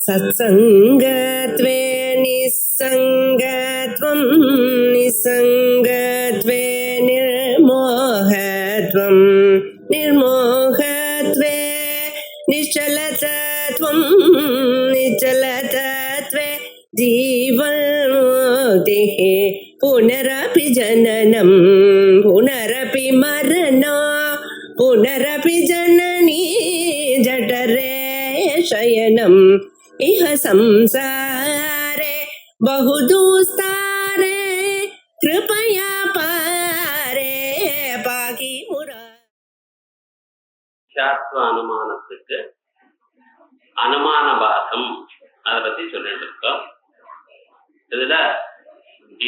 सत्सङ्गत्वे निस्सङ्गत्वं निस्सङ्गत्वे निर्मोहत्वं निर्मोहत्वे निश्चलतत्वं निश्चलतत्वे जीवन्मुक्तिः पुनरपि जननं पुनरपि मरणं पुनरपि जननी जठरे शयनम् इह संसारे बहुदुस्तारे कृपया पारे पाकि मुरा. சாஸ்திர அனுமானத்துக்கு அனுமான பாகம் அதை பத்தி சொல்லிட்டு இருக்கோம். இதுல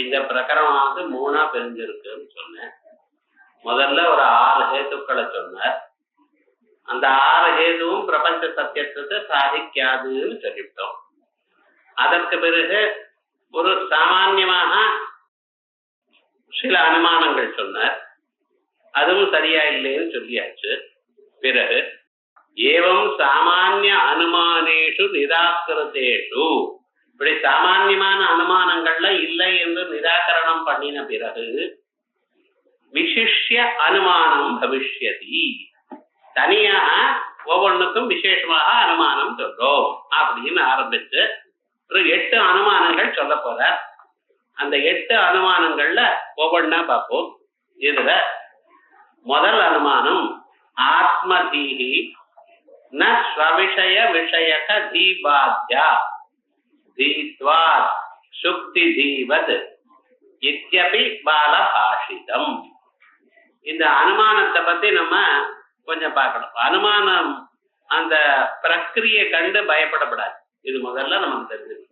இந்த பிரகரணமானது மூணா பிரிஞ்சிருக்குன்னு சொன்னேன். முதல்ல ஒரு 6 ஹேத்துக்களை சொன்னார். அந்த 6 ஹேதுவும் பிரபஞ்ச சத்தியத்தை சாதிக்காதுன்னு சொல்லிவிட்டோம். அதற்கு பிறகு ஒரு சாமான்யமாக சில அனுமானங்கள் சொன்னார். அதுவும் சரியா இல்லைன்னு சொல்லியாச்சு. பிறகு ஏவம் சாமானிய அனுமானேஷு நிராகரித்தேஷு, இப்படி சாமான்யமான அனுமானங்கள்ல இல்லை என்று நிராகரணம் பண்ணின பிறகு விசிஷ்ய அனுமானம் பவிஷ்யதி, தனியாக ஒவ்வொன்றுக்கும் விசேஷமாக அனுமானம் சொல்றோம் அப்படின்னு ஆரம்பிச்சு ஒரு 8 அனுமானங்கள் சொல்ல போற. அந்த 8 அனுமானங்கள்ல ஒவ்வொன்னா பார்ப்போம். இதுல முதல் அனுமானம் ஆத்மதீஹி ந ஸ்வவிஷய விஷயக தீபாத்யா தீத்வாத் சுக்தி தீவத் இத்யபி பாலபாஷிதம். இந்த அனுமானத்தை பத்தி நம்ம கொஞ்சம் பார்க்கணும். அனுமானம் அந்த பிரக்கிரியை கண்டு பயப்படப்படாது. இது முதல்ல நமக்கு தெரிஞ்சது.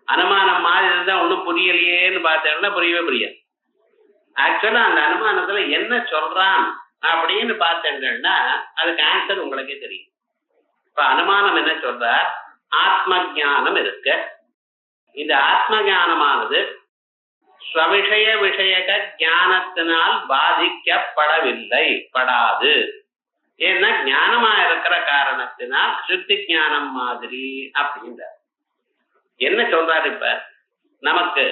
அனுமானம் மாதிரி இருந்தா ஒன்றும் புரியலையேன்னு பார்த்தோம்னா புரியவே புரியாது. ஆக்சுவலா அந்த அனுமானத்துல என்ன சொல்றான் அப்படின்னு பார்த்தேன்னா அதுக்கு ஆன்சர் உங்களுக்கே தெரியும். இப்ப அனுமானம் என்ன சொல்ற, ஆத்ம ஞானம் இருக்கு. இந்த ஆத்ம ஞானமானது ஸ்வவிஷய விஷயக ஞானத்தினால் பாதிக்கப்படவில்லை, படாது. ஏன்னா ஞானமா இருக்கிற காரணத்தினால் சுத்தி ஞானம் மாதிரி அப்படின்ற என்ன சொல்றாரு. இப்ப நமக்கு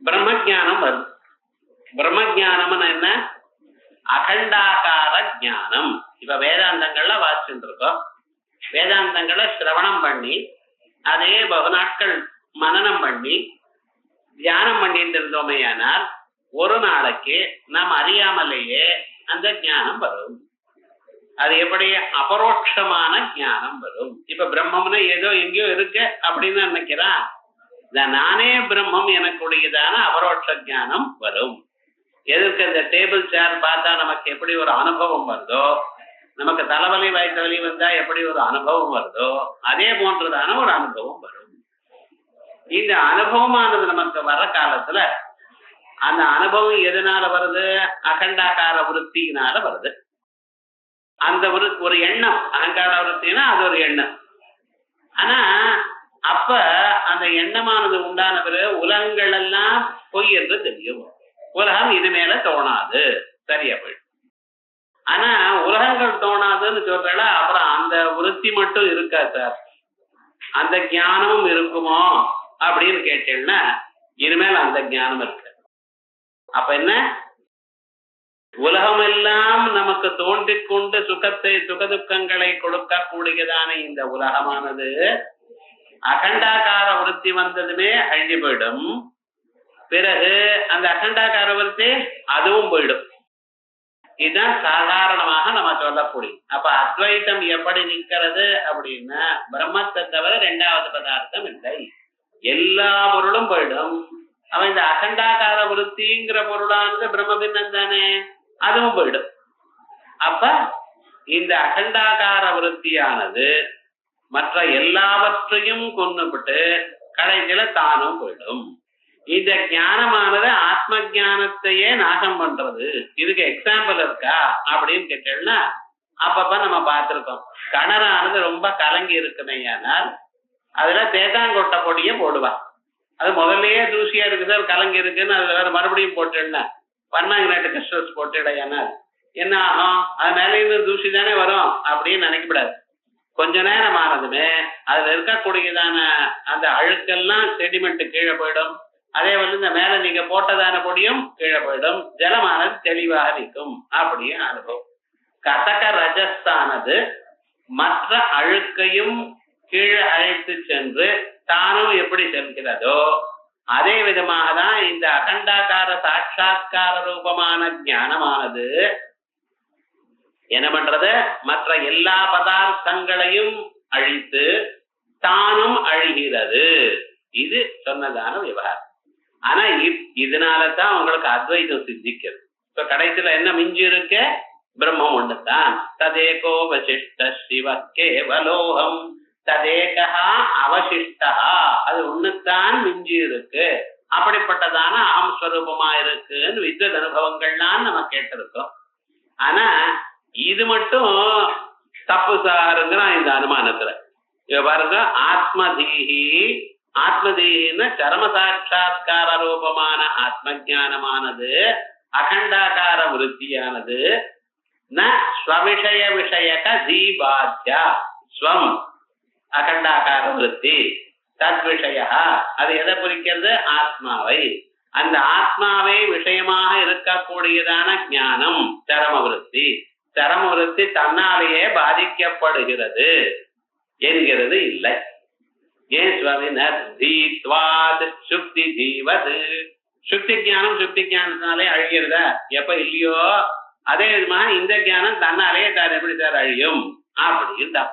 பிரம்ம ஜானம் வருது. பிரம்ம ஜானம்னு என்ன, அகண்டாகார ஞானம். இப்ப வேதாந்தங்கள்ல வாசிச்சுட்டு இருக்கோம். வேதாந்தங்களை சிரவணம் பண்ணி அதே பகு நாட்கள் மனனம் பண்ணி தியானம் பண்ணிட்டு இருந்தோமே ஆனால் ஒரு நாளைக்கு நாம் அறியாமலேயே அந்த ஞானம் வரும். அது எப்படி, அபரோட்சமான ஞானம் வரும். இப்ப பிரம்மம்னா ஏதோ எங்கேயோ இருக்கு அப்படின்னு நினைக்கிறான். நானே பிரம்மம் எனக்குடையதான அபரோட்ச ஞானம் வரும். எதற்கு இந்த டேபிள் சேர் பார்த்தா நமக்கு எப்படி ஒரு அனுபவம் வருதோ, நமக்கு தலைவலி வயிற்றுவலி வந்தா எப்படி ஒரு அனுபவம் வருதோ அதே போன்றதான ஒரு அனுபவம் வரும். இந்த அனுபவமானது நமக்கு வர காலத்துல அந்த அனுபவம் எதனால வருது, அகண்டாகார விருத்தியினால வருது. அந்த ஒரு எண்ணம், அகங்கார விருத்தினா அது ஒரு எண்ணம். ஆனா அப்ப அந்த எண்ணமானது உண்டான பிறகு உலகங்கள் எல்லாம் பொய் என்று தெரியும். உலகம் இது மேல தோணாது, சரியா போயிடும். ஆனா உலகங்கள் தோணாதுன்னு சொல்றல, அப்புறம் அந்த விருத்தி மட்டும் இருக்கா சார், அந்த ஞானமும் இருக்குமோ அப்படின்னு கேட்டீங்கன்னா இனிமேல் அந்த ஞானம் இருக்கு. அப்ப என்ன, உலகம் எல்லாம் நமக்கு தோன்றிக் கொண்டு சுகதுக்கங்களை கொடுக்கக்கூடியதான இந்த உலகமானது அகண்டாகார விருத்தி வந்ததுமே அழிஞ்சு போயிடும். பிறகு அந்த அகண்டாகார விருத்தி அதுவும் போயிடும். இதுதான் சாதாரணமாக நம்ம சொல்லக்கூடிய. அப்ப அத்வைத்தம் எப்படி நிற்கிறது அப்படின்னா, பிரம்மத்தை தவிர 2வது பதார்த்தம் இல்லை, எல்லா பொருளும் போயிடும். அவன் இந்த அகண்டாகார விருத்திங்கிற பொருளானது பிரம்ம பின்னம் தானே, அதுவும் போயிடும். அப்ப இந்த அகண்டாகார விருத்தியானது மற்ற எல்லாவற்றையும் கொண்டுபிட்டு கடைசியில தானும் போயிடும். இந்த ஞானமானது ஆத்ம ஞானத்தையே நாசம் பண்றது. இதுக்கு எக்ஸாம்பிள் இருக்கா அப்படின்னு கேட்டேன்னா அப்பப்ப நம்ம பார்த்திருக்கோம். கிணறானது ரொம்ப கலங்கி இருக்குமையானால் அதுல தேத்தாங்கொட்டை பொடியை போடுவான். அது முதல்லயே தூசியா இருக்குது, அது கலங்கி இருக்குன்னு அதுல வேற மறுபடியும் போட்டுன்னா பர்மாங்கனேட்டுக்கு ஸ்ட்ரெஸ் போட்டுடையானால் என்ன ஆகும், அது மேல இருந்து தூசி தானே வரும் அப்படின்னு நினைக்கப்படாது. கொஞ்ச நேரம் ஆனதுமே அதுல இருக்கக்கூடியதான அந்த அழுக்கெல்லாம் செடிமெண்ட் கீழே போயிடும். அதே வந்து இந்த மேல நீங்க போட்டதான பொடியும் கீழே போயிடும். ஜலமானது தெளிவாக நிற்கும். அப்படியே அனுபவம். கதக ரஜஸ்தானது மற்ற அழுக்கையும் கீழே அழைத்து சென்று தானும் எப்படி செல்கிறதோ அதே விதமாக தான் இந்த அகண்டாகார சாட்சா்கார ரூபமான ஞானமானது என்ன பண்றது, மற்ற எல்லா பதார்த்தங்களையும் அழித்து தானும் அழிகிறது. இது சொன்னதான விவகாரம். ஆனா இதனாலதான் உங்களுக்கு அத்வைதம் சித்திக்கிறது. இப்ப கடைசியில என்ன மிஞ்சி இருக்க, பிரம்மம் ஒண்ணுதான். ததேகோ வசிஷ்ட சிவ கேவலோகம் ததேகா அவசிஷ்டா, அது ஒண்ணுத்தான் மிஞ்சி இருக்கு. அப்படிப்பட்டதான அகம் ஸ்வரூபமா இருக்குன்னு வித்வத் அனுபவங்கள்லாம் நம்ம கேட்டிருக்கோம். ஆனா இது மட்டும் தப்பு சாருங்கிறான் இந்த அனுமானத்துல. இவ பாருங்க, ஆத்மதீஹி, ஆத்மதீஹின்னு சரம சாட்சா்கார ரூபமான ஆத்ம ஜானமானது அகண்டாகார விருத்தியானது ந ஸ்வவிஷய விஷயக தீபாத்யா. ஸ்வம் அகண்டாகார விருத்தி, தத் விஷய அது எதை குறிக்கிறது, ஆத்மாவை. அந்த ஆத்மாவை விஷயமாக இருக்கக்கூடியதான ஞானம் சரம விருத்தி. சரம விருத்தி தன்னாலேயே பாதிக்கப்படுகிறது என்கிறது இல்லை. ஏன் சுவாமினர் தீத்வாத் சுக்தி ஜீவது, சுக்தி ஞானம் சுக்தி ஞானத்தினாலே அழிகிறதா? எப்ப இல்லையோ அதே விதமா இந்த ஞானம் தன்னாலேயே தான் எப்படி சார் அழியும் அப்படின்னா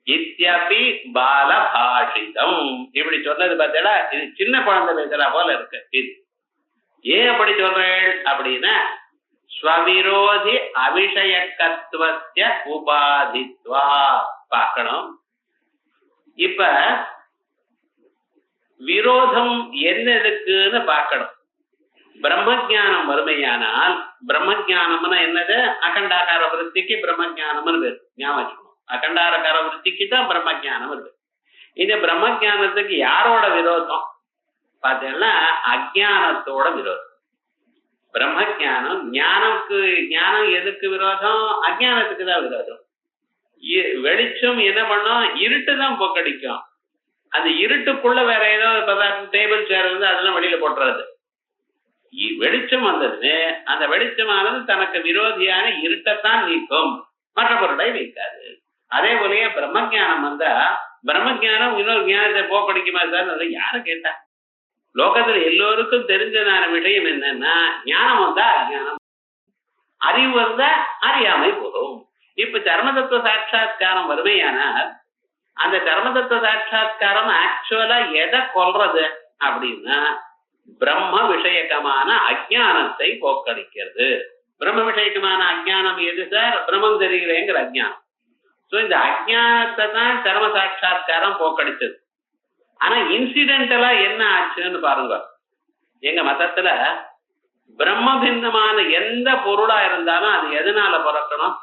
இத்யபி பால பாஷிதம். இப்படி சொன்னது பார்த்தா இது சின்ன குழந்தை பேசுறா போல இருக்கு. இது ஏன் அப்படி சொல்றேன் அப்படின்னா, ஸ்வவிரோதி அவிஷயக்கத்துவஸ்ய உபாதித்வா பார்க்கணும். இப்ப விரோதம் என்ன இருக்குன்னு பார்க்கணும். பிரம்மஜானம் வறுமையானால், பிரம்மஜானம்னா என்னது, அகண்டாகார விருத்திக்கு பிரம்மஜானம்னு பேரு. ஞாபகம், அகண்டாகார விருத்திக்கு தான் பிரம்மஜானம் இருக்கு. இந்த பிரம்மஜானத்துக்கு யாரோட விரோதம் பார்த்தீங்கன்னா, அஜானத்தோட விரோதம். பிரம்மஜானம் ஞானத்துக்கு, ஞானம் எதுக்கு விரோதம், அஜானத்துக்கு தான் விரோதம். வெளிச்சம் என்ன பண்ணும், இருட்டு தான் போக்கடிக்கும். அந்த இருட்டுக்குள்ள வேற ஏதோ பதார்த்தம், டேபிள் சேர் இருந்து அதெல்லாம் வெளியில போட்டுறது. வெளிச்சம் வந்தது, அந்த வெளிச்சமானது தனக்கு விரோதியான இருட்டைத்தான் நீக்கும், மற்ற பொருளை நீக்காது. அதே போலயே பிரம்மஜானம் வந்தா, பிரம்மஜானம் இன்னொரு ஞானத்தை போக்கடிக்குமா சார்? யாரு கேட்டா? லோகத்துல எல்லோருக்கும் தெரிஞ்சதான விஷயம் என்னன்னா, ஞானம் வந்தா அஜானம், அறிவு வந்தா அறியாமை போகும். இப்ப சர்மதத்துவ சாட்சா்காரம் வறுமையானால், அந்த சர்மதத்துவ சாட்சா்காரம் ஆக்சுவலா எதை கொல்றது அப்படின்னா, பிரம்ம விஷயகமான அஜானத்தை போக்கடிக்கிறது. பிரம்ம விஷயகமான அஜானம் எது சார்? பிரம்மம் தெரிகிறேங்கிற அஜானம். சோ இந்த அஜானத்தை தான் சர்ம சாட்சா்காரம் போக்கடிச்சது. ஆனா இன்சிடென்டலா என்ன ஆச்சுன்னு பாருங்க. எங்க மதத்துல பிரம்ம பின்னமான எந்த பொருளா இருந்தாலும் அது எதனால பிறக்கணும்?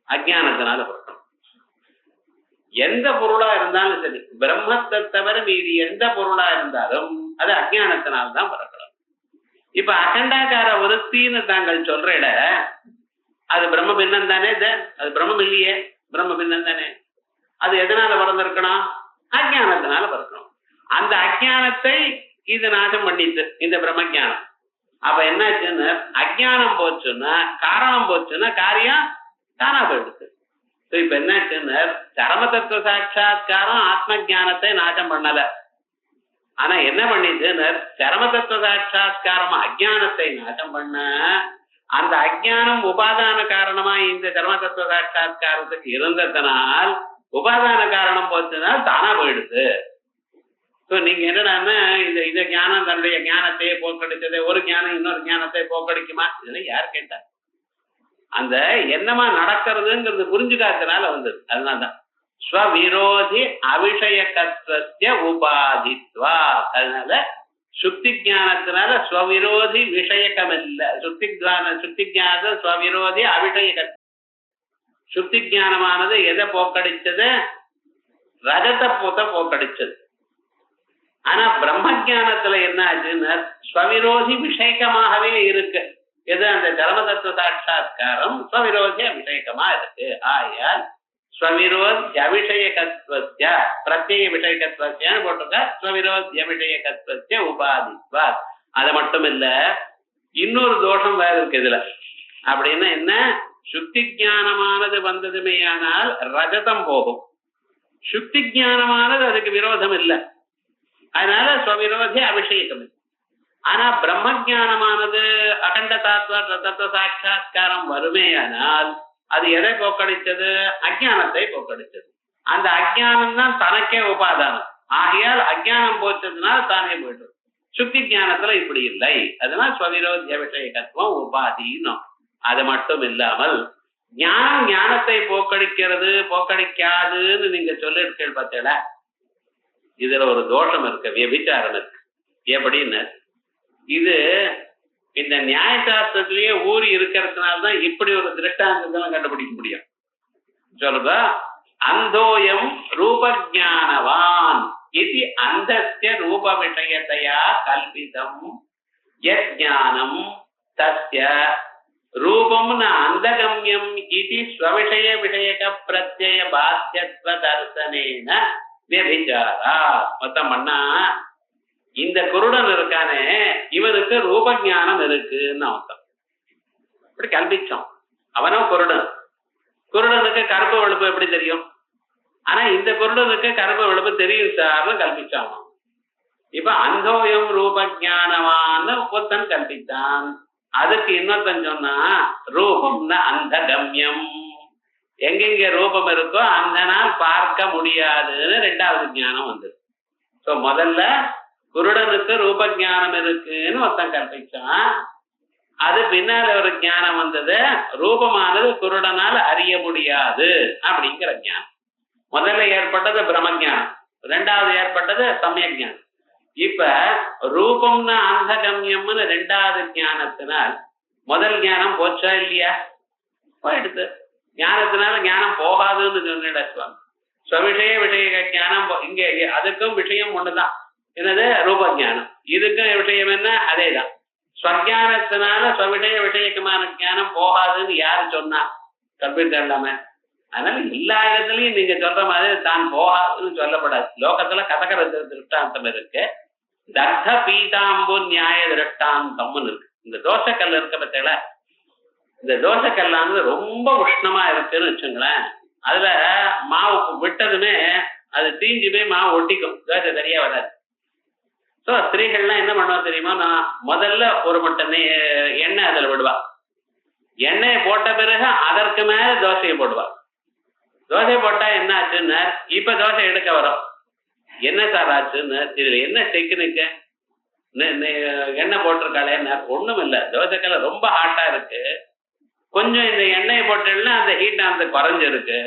அஜானத்தினால பிறக்கணும். எந்த பொருளா இருந்தாலும் சரி, பிரம்மத்தை தவிர மீதி எந்த பொருளா இருந்தாலும் அது அஜானத்தினால்தான் பிறக்கணும். இப்ப அகண்டாகார விருத்தின்னு தாங்கள் சொல்ற இட, அது பிரம்ம பின்னம் தானே? அது பிரம்மம் இல்லையே, பிரம்ம பின்னம் தானே. அது எதனால பிறந்திருக்கணும்? அஜானத்தினால பிறக்கணும். அந்த அஜானத்தை இது நாசம் பண்ணிட்டு இந்த பிரம்மஜானம். அப்ப என்னாச்சுன்னு, அஜானம் போச்சுன்னா, காரணம் போச்சுன்னா காரியம் தானா போயிடுச்சு. இப்ப என்னாச்சுன்னு, சரம தத்துவ சாட்சா்காரம் ஆத்ம ஜானத்தை நாசம் பண்ணல. ஆனா என்ன பண்ணிச்சுன்னு, சரம தத்துவ சாட்சா்காரம் அஜானத்தை நாசம் பண்ண, அந்த அஜானம் உபாதான காரணமா இந்த சரம தத்துவ சாட்சா்காரத்துக்கு இருந்ததனால் உபாதான காரணம் போச்சுன்னா தானா போயிடுது. நீங்க என்னடான்னா, இந்த ஞானம் தன்னுடைய ஞானத்தையே போக்கடிச்சது, ஒரு ஞானம் இன்னொரு ஞானத்தை போக்கடிக்குமா? இதெல்லாம் யார் கேட்டா? அந்த என்னமா நடக்கிறதுங்கிறது புரிஞ்சுக்காதனால வந்தது. அதனால்தான் ஸ்வவிரோதி அவிஷயகத்வஸ்ய உபாதித்வா. அதனால சுக்தி ஞானத்தினால ஸ்வவிரோதி விஷயகம் இல்ல. சுக்தி ஞான ஸ்வவிரோதி அவிஷயக. சுக்தி ஞானமானது எதை போக்கடிச்சது? ரஜத பூத்த போக்கடிச்சது. ஆனா பிரம்ம ஜானத்துல என்ன ஆச்சுன்னா, ஸ்வவிரோதி விஷயகமாகவே இருக்கு. எது? அந்த சரம தத்துவ சாட்சா்காரம் ஸ்வவிரோதி விஷயகமா இருக்கு. ஆயால் ஸ்வவிரோத்ய விஷயகத்வஸ்ய பிரத்யேக விஷயகத்வஸ்யான்னு போட்டிருக்க. ஸ்வவிரோத்ய விஷயகத்வஸ்ய உபாதித்வா. அது மட்டும் இல்ல, இன்னொரு தோஷம் வேற இருக்கு இதுல. அப்படின்னா என்ன? சுத்தி ஞானமானது வந்ததுமே ஆனால் ரஜதம் போகும். சுத்தி ஞானமானது அதுக்கு விரோதம் இல்லை, அதனால ஸ்வவிரோதி அபிஷேகம். ஆனா பிரம்ம ஜானமானது அகண்ட தத்துவ சாட்சா்காரம் வருமேயானால் அது எதை போக்கடிச்சது? அஜானத்தை போக்கடிச்சது. அந்த அஜானம் தான் தனக்கே உபாதானம். ஆகையால் அஜானம் போச்சதுனால தானே போயிட்டு. சுத்தி ஞானத்துல இப்படி இல்லை, அதனால ஸ்வவிரோத்திய விஷயகத்துவம் உபாதினும். அது மட்டும் இல்லாமல் ஞானம் ஞானத்தை போக்கடிக்கிறது போக்கடிக்காதுன்னு நீங்க சொல்லிருக்கீங்க பார்த்தீங்களா? இதுல ஒரு தோஷம் இருக்கு, வியபிச்சாரம் இருக்கு. எப்படின்னு, இது இந்த நியாயசாஸ்திரத்திலேயே ஊறி இருக்கிறதுனால்தான் இப்படி ஒரு திருஷ்டாந்தத்தெல்லாம் கண்டுபிடிக்க முடியும். சொல்லுங்க, அந்தோயம் ரூபஜானவான் இது அந்தஸ்ய ரூப விஷயத்தையா கல்பிதம் யஜ்ஞானம் தஸ்ய ரூபம் ந அந்தகம்யம் இது ஸ்வவிஷய விஷயக பிரத்யய பாத்தியத்வ தர்சனேன வியபிச்சாரா. மொத்தம் பண்ணா இந்த குருடன் இருக்கானே, இவனுக்கு ரூப ஞானம் இருக்குன்னு அர்த்தம். இப்படி கல்பிச்சோம். அவனும் குருடன். குருடனுக்கு கருப்பு வெளுப்பு எப்படி தெரியும்? ஆனா இந்த குருடனுக்கு கருப்பு வெளுப்பு தெரியும் சார்னு கல்பிச்சான். இப்ப அந்தோயம் ரூப ஞானவான்னு ஒருத்தன் கல்பித்தான். அதுக்கு இன்னொருத்தன் சொன்னா ரூபம்னா அந்த கம்யம், எங்கெங்க ரூபம் இருக்கோ அந்த நாள் பார்க்க முடியாதுன்னு ரெண்டாவது ஞானம் வந்தது. சோ முதல்ல குருடனுக்கு ரூப ஞானம் இருக்குன்னு ஒருத்தன் கற்பிச்சான். அது பின்னால ஒரு ஞானம் வந்தது, ரூபமானது குருடனால் அறிய முடியாது அப்படிங்கிற ஞானம். முதல்ல ஏற்பட்டது பிரம்ம ஞானம், ரெண்டாவது ஏற்பட்டது சமய ஞானம். இப்ப ரூபம்னா அந்த கம்யம்னு ரெண்டாவது ஞானத்தினால் முதல் ஞானம் போச்சா இல்லையா? போயிடுது. ஞானத்தினால ஞானம் போகாதுன்னு சொல்லிடுவாங்க. ஸ்வவிஷய விஷய ஞானம் இங்க அதுக்கும் விஷயம் ஒண்ணுதான், என்னது? ரூப ஞானம். இதுக்கும் விஷயம் என்ன? அதேதான். ஸ்வஜானத்தினால ஸ்வவிஷய விஷயக்குமான ஞானம் போகாதுன்னு யாரு சொன்னா? கம்ப்யூட்டர் இல்லாம. அதனால எல்லா இடத்துலயும் நீங்க சொல்ற மாதிரி தான் போகாதுன்னு சொல்லப்படாது. லோகத்துல கதகர திருஷ்டாந்தம் இருக்கு, தர்த்த பீதாம்பு நியாய திருஷ்டாந்தம்னு இருக்கு. இந்த தோசைக்கல் இருக்க பத்தில, இந்த தோசைக்கல்லானது ரொம்ப உஷ்ணமா இருக்குன்னு வச்சுங்களேன். அதுல மாவு விட்டதுமே அது தீஞ்சு போய் மாவு ஒட்டிக்கும், தோசை சரியா வராது. ஸோ ஸ்திரீகள்லாம் என்ன பண்ணுவா தெரியுமா? நான் முதல்ல ஒரு மட்டும் எண்ணெய் அதில் விடுவா. எண்ணெயை போட்ட பிறகு அதற்கு மேல தோசையை போடுவா. தோசை போட்டா என்ன ஆச்சுன்னு, இப்ப தோசை எடுக்க வரும். என்ன சார் ஆச்சுன்னு, இதுல என்ன டெக்னிக்கு? எண்ணெய் போட்டிருக்காளே, ஒண்ணும் இல்லை, தோசைக்கல்ல ரொம்ப ஹாட்டா இருக்கு. கொஞ்சம் இந்த எண்ணெயை போட்டீங்கன்னா அந்த ஹீட் அந்த குறைஞ்சிருக்கு.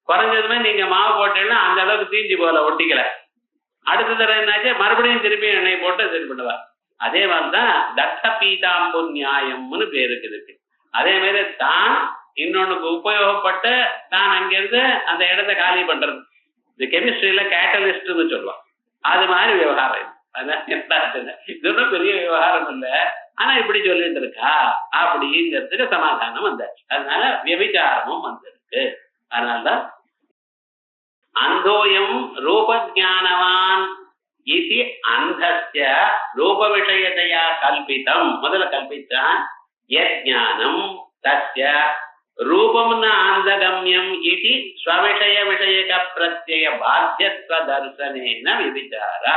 குறைஞ்சதுமே நீங்க மாவு போட்டீங்கன்னா அந்த அளவுக்கு தீஞ்சு போல, ஒட்டிக்கல. அடுத்த தடவை என்னாச்சு, மறுபடியும் திருப்பி எண்ணெய் போட்டு சரி பண்ணுவா. அதே மாதிரிதான் தட்ட பீதாம்பு நியாயம்னு பேருக்கு இருக்கு. அதே மாதிரி தான் இன்னொன்னுக்கு உபயோகப்பட்டு தான் அங்கிருந்து அந்த இடத்த காலி பண்றது. இந்த கெமிஸ்ட்ரியில கேட்டலிஸ்ட்னு சொல்லுவான். அது மாதிரி விவகாரம். இது ஒன்றும் பெரிய விவகாரம் இல்லை, ஆனா இப்படி சொல்லிட்டு இருக்கா அப்படிங்கிறதுக்கு சமாதானம் வந்தாச்சு. அதனால வியபிச்சாரமும் வந்திருக்கு. அதனால்தான் அந்தோயம் ரூபஜானவான் இது அந்தஸ்ய ரூப விஷயத்தையா கல்பிதம். முதல்ல கல்பித்தான் யஜ்ஞானம் தஸ்ய ரூபம் ஆந்தகம்யம் இது ஸ்வவிஷய விஷயக பிரத்யய பாத்தியத்வ தர்சனேன விபிச்சாரா.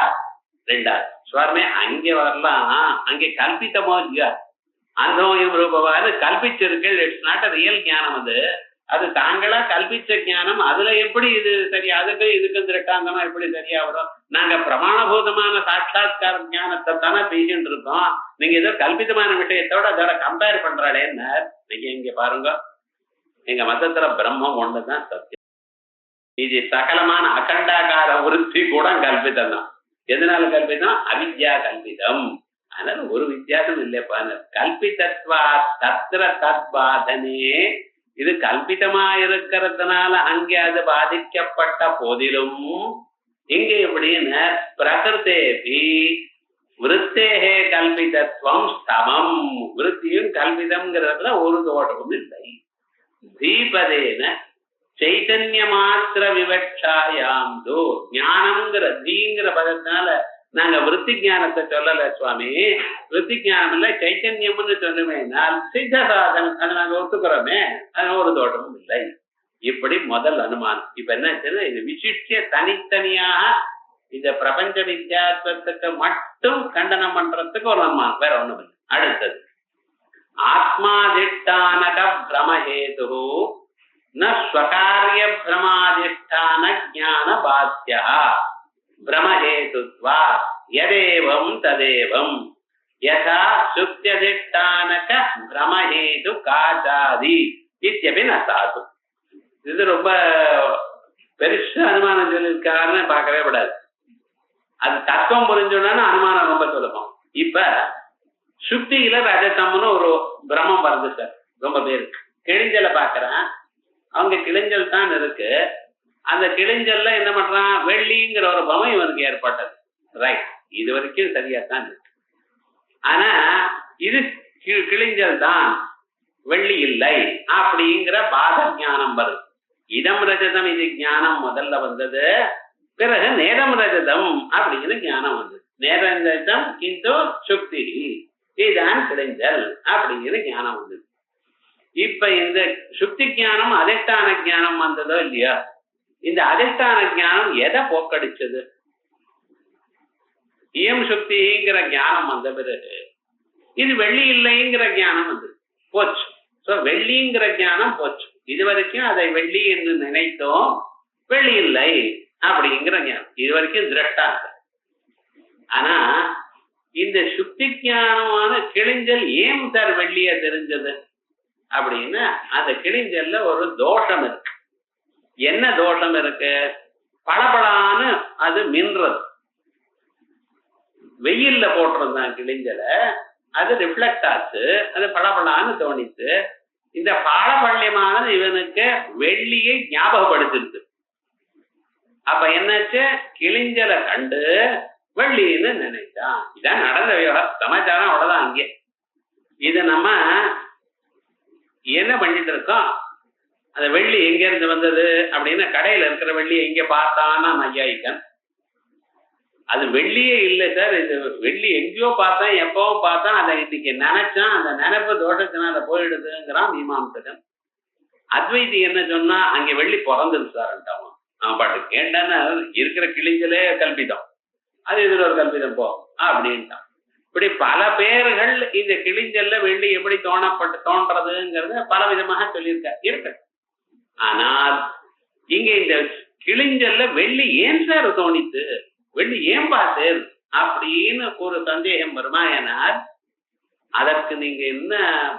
ரெண்டாவது ஸ்வரமே அங்கே வரலாம், அங்கே கல்பித்தமோ இல்லையா? அந்தோயம் ரூபவாது கல்பிச்சிருக்கு. இட்ஸ் நாட் அ ரியல் ஞானம். அது தாங்களா கல்பிச்ச ஞானம். அதுல எப்படி இது சரி, அதுக்கு இதுக்கும் திருட்டாந்தமா எப்படி சரியா வரும்? நாங்க பிரமாணபூதமான சாட்சாத்கார ஞானத்தை தானே பேசிட்டு இருக்கோம். நீங்க ஏதோ கல்பிதமான விஷயத்தோட அதோட கம்பேர் பண்றாளேன்னு நீங்க இங்க பாருங்க. எங்க மதத்துல பிரம்மம் ஒண்ணுதான் சத்தியம். இது சகலமான அகண்டாகார விருத்தி கூட கல்பிதம் தான். எதனால கல்பிதம்? அவித்யா கல்பிதம். அதனால ஒரு வித்தியாசம் இல்லையப்பா. கல்பிதத்வா தத்ர தத்பாதனே. இது கல்பிதமா இருக்கிறதுனால அங்கே அது பாதிக்கப்பட்ட போதிலும் இங்கே எப்படின்னு பிரகிருத்தேபி விருத்தேகே கல்பிதத்துவம் ஸ்தமம். விருத்தியும் கல்பிதம்ங்கிறதுல ஒரு தோஷமும் இல்லை. தீபதேன சைத்தன்ய மாத்திர விவட்சாயாம் தோ ஞானம்ங்கிற தீங்கிற பதத்தினால நாங்க விருத்தி ஞானத்தை சொல்லல சுவாமி. விருத்தி ஞானம் இல்ல சைத்தன்யம்னு சொன்னோமேனால் சித்த சாதனம் அதை நாங்க ஒத்துக்கிறோமே, அது ஒரு தோட்டமும் இல்லை. இப்படி முதல் அனுமானம். இப்ப என்ன இது விசிஷ்ய தனித்தனியாக இந்த பிரபஞ்ச வித்தியாசத்துக்கு மட்டும் கண்டனம் பண்றதுக்கு ஒரு அனுமானம், வேற ஒண்ணும் இல்லை. அடுத்தது ஆத்மாதிஷ்டானக பிரமஹேது ந ஸ்வகாரிய பிரமாதிஷ்டான ஞான பாத்தியா பிரமஹேதுத்வா யதேவம் ததேவம் யதா சுக்தியதிஷ்டானக பிரமஹேது காச்சாதி இத்யபி ந சாது. இது ரொம்ப பெருசு அனுமானம் சொல்லியிருக்காருன்னு பார்க்கவே கூடாது. அது தத்துவம் புரிஞ்சோன்னா அனுமானம் ரொம்ப சுலபம். இப்ப சுக்தியில ரஜதம்னு ஒரு பிரமம் வருது சார் ரொம்ப பேருக்கு. கிழிஞ்சலை பாக்குறேன், அவங்க கிழிஞ்சல் தான் இருக்கு. அந்த கிழிஞ்சல்ல என்ன பண்றான், வெள்ளிங்கிற ஒரு பலம் இவனுக்கு ஏற்பட்டது. ரைட், இது வரைக்கும் சரியாத்தான் இருக்கு. ஆனா இது கிழிஞ்சல் தான், வெள்ளி இல்லை அப்படிங்கிற பாத ஞானம் வருது. இதம் ரஜதம் இது ஞானம் முதல்ல வந்தது. பிறகு நேரம் ரஜதம் அப்படின்னு ஞானம் வந்தது. நேரம் ரஜதம் கிந்து சுக்தி இதுதான் கிழிஞ்சல் அப்படிங்கிற ஞானம் வந்தது. இப்ப இந்த சுக்தி ஞானம் அதிஷ்டான ஞானம் வந்ததோ இல்லையா, இந்த அதிஷ்டான ஞானம் எதை போக்கடிச்சது? இயம் சுக்திங்கிற ஞானம் வந்த பிறகு இது வெள்ளி இல்லைங்கிற ஞானம் வந்தது, போச்சு. சோ வெள்ளிங்கிற ஞானம் போச்சு. இது வரைக்கும் அதை வெள்ளி என்று நினைத்தோம், வெள்ளி இல்லை அப்படிங்கிற ஞானம் இது வரைக்கும் திரஷ்டா இருக்கு. ஆனா இந்த சுக்தி ஞானமான கிழிஞ்சல் ஏன் சார் வெள்ளிய தெரிஞ்சது அப்படின்னா, அந்த கிழிஞ்சல்ல ஒரு தோஷம் இருக்கு. என்ன தோஷம் இருக்கு? பளபளான்னு அது மின்றது. வெயில்ல போட்டிருந்தான் கிழிஞ்சல, அது ரிஃப்ளெக்ட் ஆச்சு, அது பளபளான்னு தோணிச்சு. இந்த பாலபள்ளியமானது இவனுக்கு வெள்ளியை ஞாபகப்படுத்திருக்கு. அப்ப என்னாச்சு, கிழிஞ்சலை கண்டு வெள்ளின்னு நினைச்சான். இதான் நடந்த விவகாரம், சமாச்சாரம் அவ்வளவுதான். அங்கே இது நம்ம என்ன பண்ணிட்டு இருக்கோம், அந்த வெள்ளி எங்க இருந்து வந்தது அப்படின்னா, கடையில இருக்கிற வெள்ளி எங்க பார்த்தான்னா நையாயிக்கன், அது வெள்ளியே இல்லை சார், இது வெள்ளி எங்கேயோ பார்த்தேன், எப்பவும் பார்த்தேன், அதை இன்னைக்கு நினைச்சான், அந்த நினைப்பு தோஷத்தினால போயிடுதுங்கிறான் மீமாம்சகன். அத்வைதி என்ன சொன்னா, அங்க வெள்ளி பிறந்தது சார்ட்டான். அவன் பாட்டு கேட்டான்னு இருக்கிற கிழிஞ்சலே கல்பிதம், அது இதுல ஒரு கல்பிதம் போ அப்படின்ட்டான். இப்படி பல பேர்கள் இந்த கிழிஞ்சல்ல வெள்ளி எப்படி தோன்றதுங்கிறத பல விதமாக சொல்லியிருக்க. ஆனால் இங்க இந்த கிழிஞ்சல்ல வெள்ளி ஏன் சார் தோணித்து, வெள்ளி ஏன் பார்த்து அப்படின்னு ஒரு சந்தேகம் வருமா? ஏனால் அதற்கு நீங்க என்ன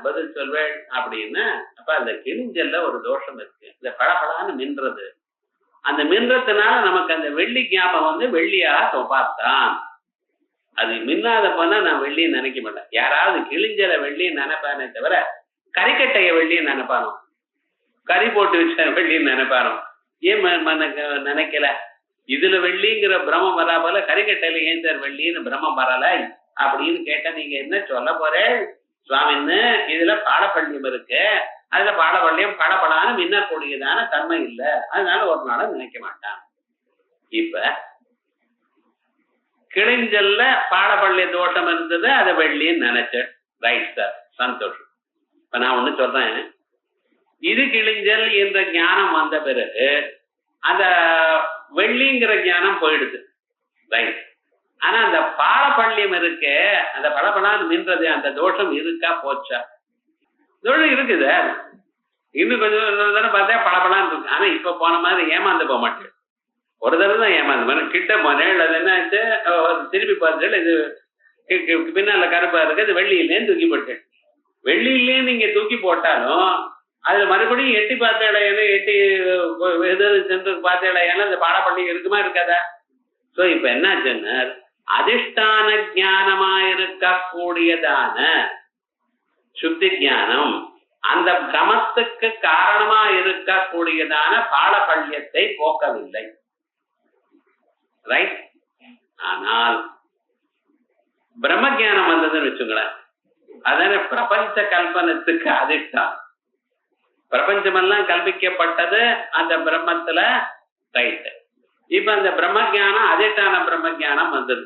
பதில் சொல்வேன் அப்படின்னா, அப்ப அந்த கிழிஞ்சல்ல ஒரு தோஷம் இருக்கு. இந்த பளபளான்னு மின்றது, அந்த மின்றத்தினால நமக்கு அந்த வெள்ளி ஞாபகம் வந்து வெள்ளியாக பார்த்தான். அது மின்னாத போனா நான் வெள்ளின்னு நினைக்க மாட்டேன். யாராவது கிழிஞ்சல வெள்ளின்னு நினைப்பானே தவிர கறிக்கட்டைய வெள்ளின்னு நினைப்பானோ, கறி போட்டு வச்ச வெள்ளின்னு நினைப்பானோ. ஏன் நினைக்கல? இதுல வெள்ளிங்கிற பிரமம் வரா போல கறிக்கட்டையில ஏன் சார் வெள்ளின்னு பிரமம் வரல அப்படின்னு கேட்டா நீங்க என்ன சொல்ல போறேன் சுவாமின்னு? இதுல பாலப்பள்ளியம் இருக்கு, அதுல பாலப்பள்ளியம் பளபளான்னு மின்னக்கூடியதான தன்மை இல்லை, அதனால ஒரு நாளும் நினைக்க மாட்டான். இப்ப கிழிஞ்சல்ல பாலப்பள்ளிய தோஷம் இருந்தது, அதை வெள்ளின்னு நினைச்சேன். ரைட் சார், சந்தோஷம். இப்ப நான் ஒண்ணு சொல்றேன், இது கிழிஞ்சல் என்ற ஞானம் வந்த பிறகு அந்த வெள்ளிங்கிற ஞானம் போயிடுது. ரைட். ஆனா அந்த பாலப்பள்ளியம் இருக்க, அந்த பளபளான்னு மின்றது, அந்த தோஷம் இருக்கா போச்சா? தோஷம் இருக்குது. இன்னும் கொஞ்சம் தானே பார்த்தா பளபளான்னு இருக்கு. ஆனா இப்ப போன மாதிரி ஏமாந்து போக மாட்டேன். ஒரு தடவை தான் ஏமாந்து கிட்ட போனேன். அது என்ன ஆச்சு, திருப்பி பார்த்தேன், இது பின்னால கருப்பா இருக்கு, அது வெள்ளி இல்லைன்னு தூக்கி போட்டேன். வெள்ளி இல்லைன்னு நீங்க தூக்கி போட்டாலும் அதுல மறுபடியும் எட்டி பார்த்த இடையில எட்டி சென்று பார்த்த இடையில அந்த பாலப்பள்ளி இருக்குமா இருக்காதா? சோ இப்ப என்னாச்சுன்னா, அதிஷ்டான ஞானமா இருக்கக்கூடியதான சுத்தி ஞானம் அந்த பிரமத்துக்கு காரணமா இருக்கக்கூடியதான பாலப்பள்ளியத்தை போக்கவில்லை. ரைட். ஆனால் பிரம்ம ஜானம் வந்ததுன்னு வச்சுங்களேன், அதான பிரபஞ்ச கல்பனத்துக்கு அதிஷ்டானம். பிரபஞ்சமெல்லாம் கல்பிக்கப்பட்டது அந்த பிரம்மத்துல, ரைட்டு. இப்ப அந்த பிரம்ம ஜானம் அதிஷ்டான பிரம்ம ஜானம் வந்தது.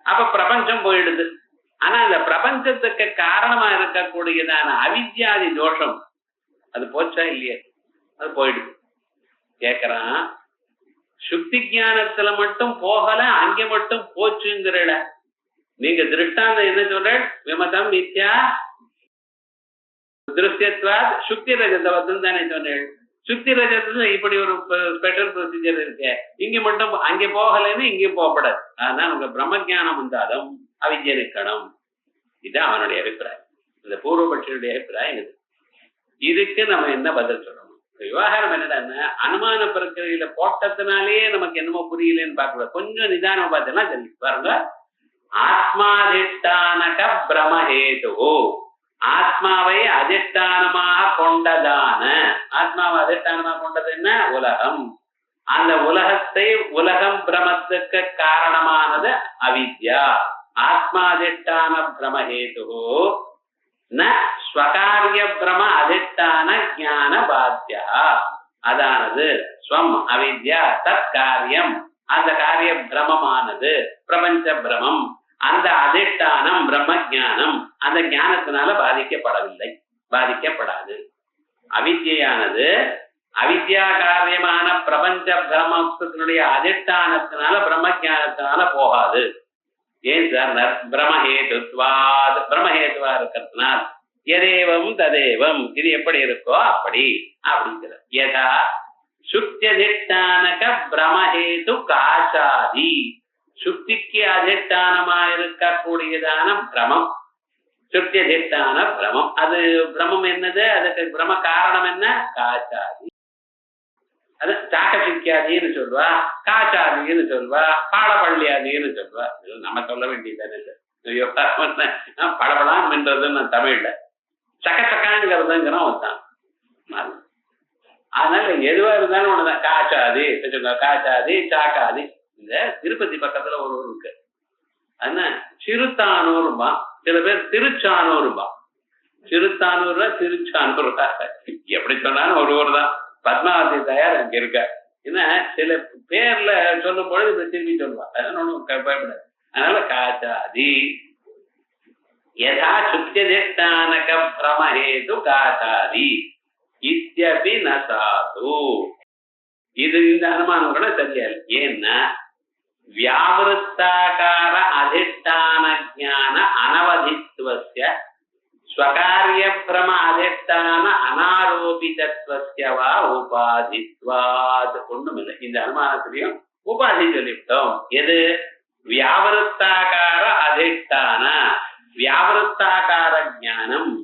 அப்ப பிரபஞ்சம் போயிடுது. ஆனா அந்த பிரபஞ்சத்துக்கு காரணமா இருக்கக்கூடியதான அவித்யாதி தோஷம் அது போச்சா இல்லையே? அது போயிடுது. கேக்குறான், சுக்தி ஜானத்துல மட்டும் போகல, அங்க மட்டும் போச்சுங்கிறட. நீங்க திருஷ்டாந்தம் என்ன சொல்ற? விமதம் மித்யா திருஷ்யத்வாத் சுக்தி ரஜதவத்துன்னு தானே சொன்னேன். சுக்தி ரஜத்துல இப்படி ஒரு ஸ்பெஷல் ப்ரொசீஜர் இருக்கு. இங்க மட்டும் அங்க போகலன்னு இங்கேயும் போகப்படாது. அதான் உங்க பிரம்ம ஜானம் வந்தாலும் அவித்யை இருக்கணும். இதுதான் அவனுடைய அபிப்பிராயம். இந்த பூர்வபட்சியுடைய அபிப்பிராயம் இது. இதுக்கு நம்ம என்ன பதில் சொல்லணும்? விவகாரம் என்னடா, அனுமான பிரக்கிரியில போட்டதுனாலேயே நமக்கு என்னமோ புரியலன்னு பார்க்க கொஞ்சம் நிதானம் பார்த்தோம்னா சரி பாருங்க. ஆத்மாதிஷ்டானக பிரமஹேது, ஆத்மாவை அதிஷ்டானமாக கொண்டதான, ஆத்மாவை அதிஷ்டானமாக கொண்டது என்ன? உலகம். அந்த உலகத்தை, உலகம் பிரமத்துக்கு காரணமானது அவித்யா. ஆத்மாதிஷ்டான பிரமஹேது ந ஸ்வகாரிய பிரம அதிஷ்டான ஞான பாத்தியா. அதானது ஸ்வம் அவித்யா, தத் காரியம் அந்த காரிய பிரமமானது பிரபஞ்ச பிரமம், அந்த அதிஷ்டானம் பிரம்ம ஜானம் அந்த ஞானத்தினால பாதிக்கப்படவில்லை, பாதிக்கப்படாது. அவித்யானது அவித்யா காரியமான பிரபஞ்ச பிரமத்தினுடைய அதிஷ்டானத்தினால பிரம்ம ஜானத்தினால போகாது. ஏன் சார்? பிரம்மஹேதுவாத், பிரம்மஹேதுவா இருக்கிறதுனால் எதேவம் ததேவம், இது எப்படி இருக்கோ அப்படி அப்படிங்கிறது. யதா சுக்தியதிஷ்டானக பிரமஹேது காசாதி, சுக்திக்கு அதிஷ்டானமா இருக்கக்கூடியதான பிரமம், சுக்தியதிஷ்டான பிரமம். அது பிரமம் என்னது? அதுக்கு பிரம காரணம் என்ன? காசாதி. அது சாக்கசிக்காதின்னு சொல்வா, காச்சாதின்னு சொல்வா, பாடப்பள்ளியாதின்னு சொல்வா. நம்ம சொல்ல வேண்டியதானே சார். படபடாம் என்றதுன்னு தமிழ்ல சக்கச்சக்காங்கிறதுங்கிறோம் ஒருத்தான். அதனால எதுவா இருந்தாலும் ஒண்ணுதான். காச்சாதி, காச்சாதி, சாக்காதி. இந்த திருப்பதி பக்கத்துல ஒரு ஊர் இருக்கு, அது சிறுத்தானூர்பா, சில பேர் திருச்சானூர்பா. சிறுத்தானூர்ல திருச்சானூர் எப்படி சொன்னாலும் ஒரு ஊர் தான். பத்மாவதி தயார் அங்க இருக்க. ஏன்னா சில பேர்ல சொல்லும் பொழுது இப்படி திரும்பி சொல்லுவா, அதனால ஒன்றும் பயப்படாது. அதனால காச்சாதி யதா சுக்தியதிஷ்டானக பிரமஹேது காச்சாதி இத்யபி ந சாது. இது இந்த அனுமானம் கூட சரியா இல்லை. ஏன்னா வியாவிருத்தாகார அதிஷ்டான ஞான அனவதித்வஸ்ய ஸ்வகாரிய பிரம அதிஷ்டான அனாரோபிதத்வஸ்யவா உபாதித்வாத். ஒண்ணும் இல்லை, இந்த அனுமானத்திலையும் உபாதி சொல்லிவிட்டோம். எது? வியாவிருத்தாகார அதிஷ்டான, வியாவிருத்தாகார ஞானம்.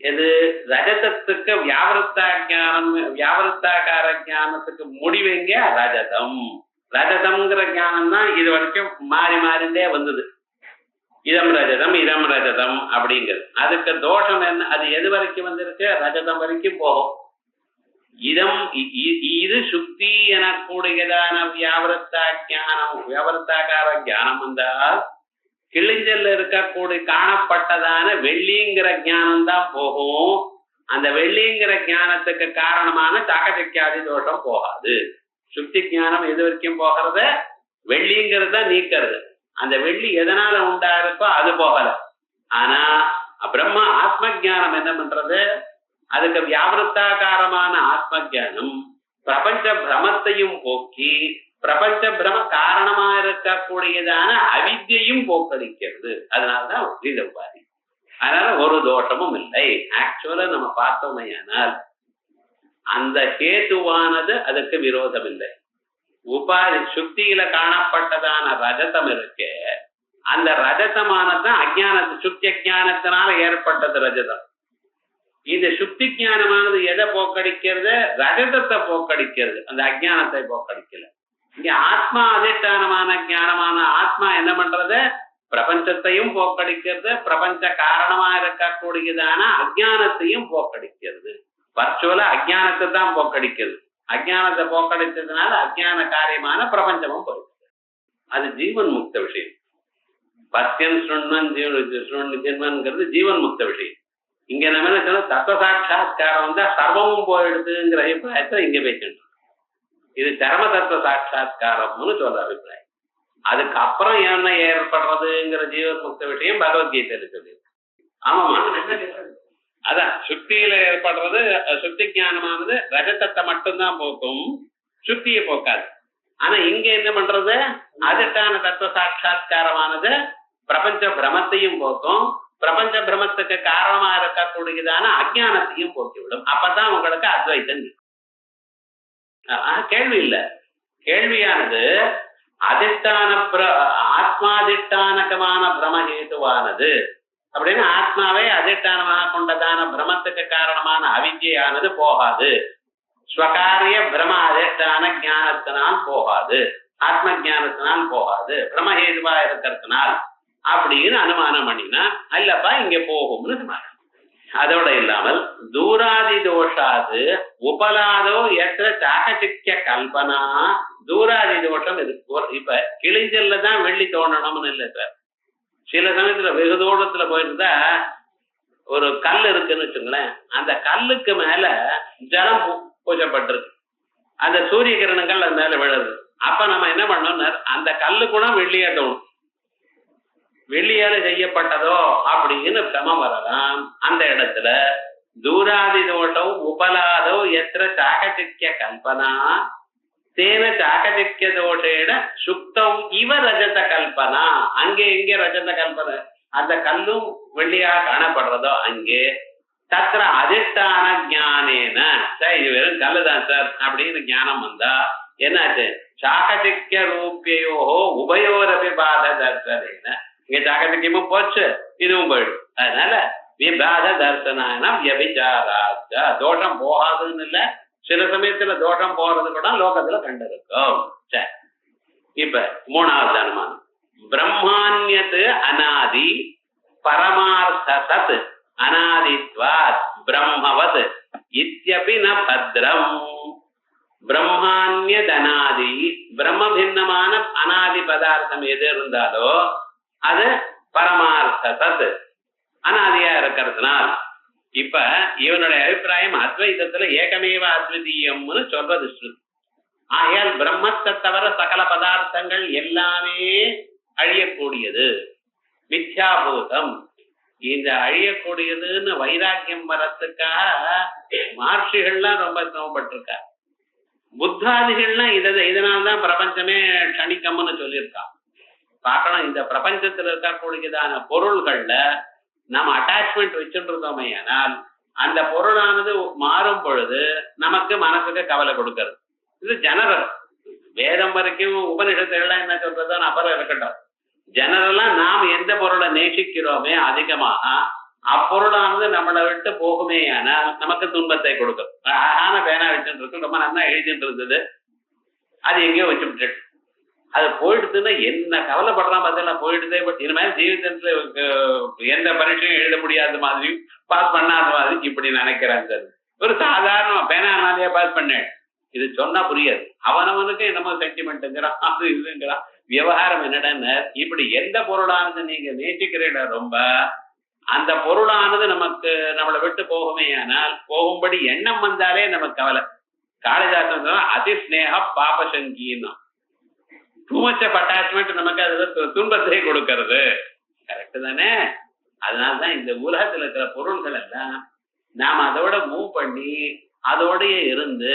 எது? ரஜதத்துக்கு வியாவிருத்தா ஞானம், வியாவிருத்தாகார ஞானத்துக்கு முடிவுங்க ரஜதம். ரஜதம்ங்கிற ஞானம் தான் இது வரைக்கும் மாறி மாறிண்டே வந்தது. இதம் ரஜதம், இதம் ரஜதம் அப்படிங்கிறது. அதுக்கு தோஷம் என்ன? அது எது வரைக்கும் வந்திருக்கு? ரஜதம் வரைக்கும் போகும். இதம் இது சுக்தி எனக்கூடியதான வியாவிருத்தா ஞானம், வியாவிருத்தாகார ஞானம் வந்தால் கிழிஞ்சல்ல இருக்கக்கூடிய காணப்பட்டதான வெள்ளிங்கிற ஞானம் தான் போகும். அந்த வெள்ளிங்கிற ஞானத்துக்கு காரணமான சாக்கச்சக்கியாதி தோஷம் போகாது. சுக்தி ஞானம் எது வரைக்கும் போகிறது? வெள்ளிங்கிறத நீக்கிறது. அந்த வெள்ளி எதனால உண்டா இருக்கோ அது போகல. ஆனா பிரம்ம ஆத்ம ஜானம் என்ன பண்றது? அதுக்கு வியாவிருத்தாகாரமான ஆத்ம ஜானம் பிரபஞ்ச பிரமத்தையும் போக்கி பிரபஞ்ச பிரம காரணமா இருக்கக்கூடியதான அவித்யையும் போக்கடிக்கிறது. அதனாலதான் இந்த உபாதி. அதனால ஒரு தோஷமும் இல்லை. ஆக்சுவலா நம்ம பார்த்தோமையானால் அந்த கேதுவானது அதுக்கு விரோதம் இல்லை. உபாதி சுக்தியில காணப்பட்டதான ரஜதம் இருக்கு, அந்த ரஜதமானதான் அஜானத்து சுக்தி அஜானத்தினால ஏற்பட்டது ரஜதம். இந்த சுக்தி ஞானமானது எதை போக்கடிக்கிறது? ரஜதத்தை போக்கடிக்கிறது, அந்த அஜானத்தை போக்கடிக்கல. இங்க ஆத்மா அதிஷ்டானமான ஞானமான ஆத்மா என்ன பண்றது? பிரபஞ்சத்தையும் போக்கடிக்கிறது, பிரபஞ்ச காரணமா இருக்கக்கூடியதான அஜானத்தையும் போக்கடிக்கிறது. வர்ச்சுவலா அஜானத்தை தான் போக்கடிக்கிறது. அஜானத்தை போக்கடிச்சதுனால அஜான காரியமான பிரபஞ்சமும் போயிடுது. அது ஜீவன் முக்த விஷயம். பத்தியன் சுண்ணன் ஜீவன்கிறது ஜீவன் முக்த விஷயம். இங்க நம்ம என்ன சொன்ன தத்துவ சாட்சா்காரம் வந்தா சர்வமும் போயிடுதுங்கிற அபிப்பிராயத்தை இங்க பேசிட்டு இது சரம தத்துவ சாட்சா்காரம்னு சொல்ற அபிப்பிராயம். அதுக்கப்புறம் என்ன ஏற்படுறதுங்கிற ஜீவன் முக்த விஷயம் பகவத்கீதையில சொல்லி. ஆமாமா, அதான் சுக்தியில ஏற்படுறது. சுக்தி ஞானமானது ரஜதத்தை மட்டும்தான் போக்கும், சுக்தியை போக்காது. ஆனா இங்க என்ன பண்றது, அதிஷ்டான தத்துவ சாட்சா்காரமானது பிரபஞ்ச பிரமத்தையும் போக்கும், பிரபஞ்ச பிரமத்துக்கு காரணமா இருக்கக்கூடியதான அஜானத்தையும் போக்கிவிடும். அப்பதான் உங்களுக்கு அத்வைத்தம். கேள்வி இல்ல, கேள்வியானது அதிஷ்டான ஆத்மாதிஷ்டானகமான பிரமஹேதுவானது அப்படின்னு ஆத்மாவை அதிஷ்டானமாக கொண்டதான பிரமத்துக்கு காரணமான அவித்யானது போகாது. ஸ்வகாரிய பிரம அதிஷ்டான ஞானத்தினால் போகாது, ஆத்ம ஞானத்தினால் போகாது, பிரமஹேதுவா இருக்கிறதுனால் அப்படின்னு அனுமானம் பண்ணினா அல்லப்பா இங்க போகும்னு சொன்னாங்க. அதோட இல்லாமல் தூராதி தோஷாது உபலாதோ எத்த சாகசிக்க கல்பனா, தூராதி தோஷம் இருக்கு. இப்ப கிழிஞ்சல்ல தான் வெள்ளி தோணணும்னு இல்லை சார். சில சமயத்துல வெகு தூரத்துல போயிருந்தா ஒரு கல் இருக்குன்னு வச்சுங்களேன், அந்த கல்லுக்கு மேல ஜலம் பூஜப்பட்டிருக்கு, அந்த சூரிய கிரணங்கள் அது மேல விழுது. அப்ப நம்ம என்ன பண்ணோம்னா அந்த கல்லு கூட வெள்ளியா தோணும், வெள்ளியால செய்யப்பட்டதோ அப்படின்னு பிரமம் வரலாம். அந்த இடத்துல தூராதி தோஷம் உபலாதோ எத்திர சாகசிக்க கல்பனா தேன சாகசிக்க தோஷேன சுக்தம் இவ ரஜத கல்பனா. அங்கே இங்கே ரஜத கல்பனை, அந்த கல்லும் வெள்ளியா காணப்படுறதோ அங்கே தத்திர அதிஷ்டான ஞானேன, சார் இது வெறும் கல்லுதான் சார் அப்படின்னு ஞானம் வந்தா என்னாச்சு, சாகசிக்க ரூபியோ உபயோரபி பாத தர்சனேன, இங்க சாகசிக்கமும் போச்சு இதுவும் போயிடும். அதனால விபாத தர்சனான வியபிச்சாராச்ச, தோஷம் போகாதுன்னு இல்ல, சில சமயத்துல தோஷம் போறது கூட லோகத்துல கண்டிருக்கும். சரி, இப்ப மூணாவது அனுமானம், பிரம்மாண்யத்து அநாதி பரமார்த்த சத் அநாதித்வாத் பிரம்மவத் இத்யபி ந பத்ரம். பிரம்மாண்ய தனாதி, பிரம்ம பின்னமான அநாதி பதார்த்தம் எது இருந்தாலோ அது பரமார்த்த சத் அநாதியா இருக்கிறதுனால். இப்ப இவனுடைய அபிப்பிராயம் அத்வைதத்துல ஏகமேவ அத்விதீயம்னு சொல்றது ஸ்ருதி. ஆகையால் பிரம்மத்தை தவிர சகல பதார்த்தங்கள் எல்லாமே அழியக்கூடியது, மித்யாபூதம். இந்த அழியக்கூடியதுன்னு வைராக்கியம் வரத்துக்காக மகர்ஷிகள்லாம் ரொம்ப சிரமப்பட்டிருக்கா. புத்தாதிகள்லாம் இதனால்தான் பிரபஞ்சமே க்ஷணிக்கம்னு சொல்லியிருக்கான். பார்க்கணும், இந்த பிரபஞ்சத்துல இருக்கக்கூடியதான பொருள்கள்ல நம்ம அட்டாச்மெண்ட் வச்சுட்டு இருந்தோமே, ஆனால் அந்த பொருளானது மாறும் பொழுது நமக்கு மனசுக்கு கவலை கொடுக்கறது. இது ஜெனரல். வேதம் வரைக்கும் உபனிஷத்துகள்லாம் என்ன சொல்றதோ அப்புறம் இருக்கட்டும், ஜெனரலா நாம் எந்த பொருளை நேசிக்கிறோமே அதிகமாக அப்பொருளானது நம்மளை விட்டு போகுமே ஆனால் நமக்கு துன்பத்தை கொடுக்கும். அழகான பேனா வச்சுட்டு இருக்கு, ரொம்ப நல்லா எழுதிட்டு இருந்தது, அது எங்கேயோ வச்சு விட்டுட்டு அது போயிடுதுன்னா என்ன கவலைப்படுறான் பார்த்தா போயிடுதே. பட் இனிமேல் ஜீவிதத்துல எந்த பரீட்சையும் எழுத முடியாத மாதிரி, பாஸ் பண்ணாத மாதிரி இப்படி நினைக்கிறான் சார். ஒரு சாதாரண பேனானாலேயே பாஸ் பண்ணேன், இது சொன்னா புரியாது. அவனவனுக்கு என்னமோ சென்டிமெண்ட்டுங்கிறான், அது இதுங்கிறான். விவகாரம் என்னடன்னு, இப்படி எந்த பொருளானது நீங்க நேசிக்கிறீங்களா ரொம்ப, அந்த பொருளானது நமக்கு நம்மளை விட்டு போகுமே ஆனால் போகும்படி எண்ணம் வந்தாலே நமக்கு கவலை. காளிதாசன் அதிஸ்நேக பாபசங்கின்னா, டூ மச் ஆஃப் அட்டாச்மெண்ட் நமக்கு அதுல துன்பத்தை கொடுக்கறது. கரெக்டு தானே? அதனால்தான் இந்த உலகத்துல இருக்கிற பொருள்கள் எல்லாம் நாம அதோட மூவ் பண்ணி அதோடய இருந்து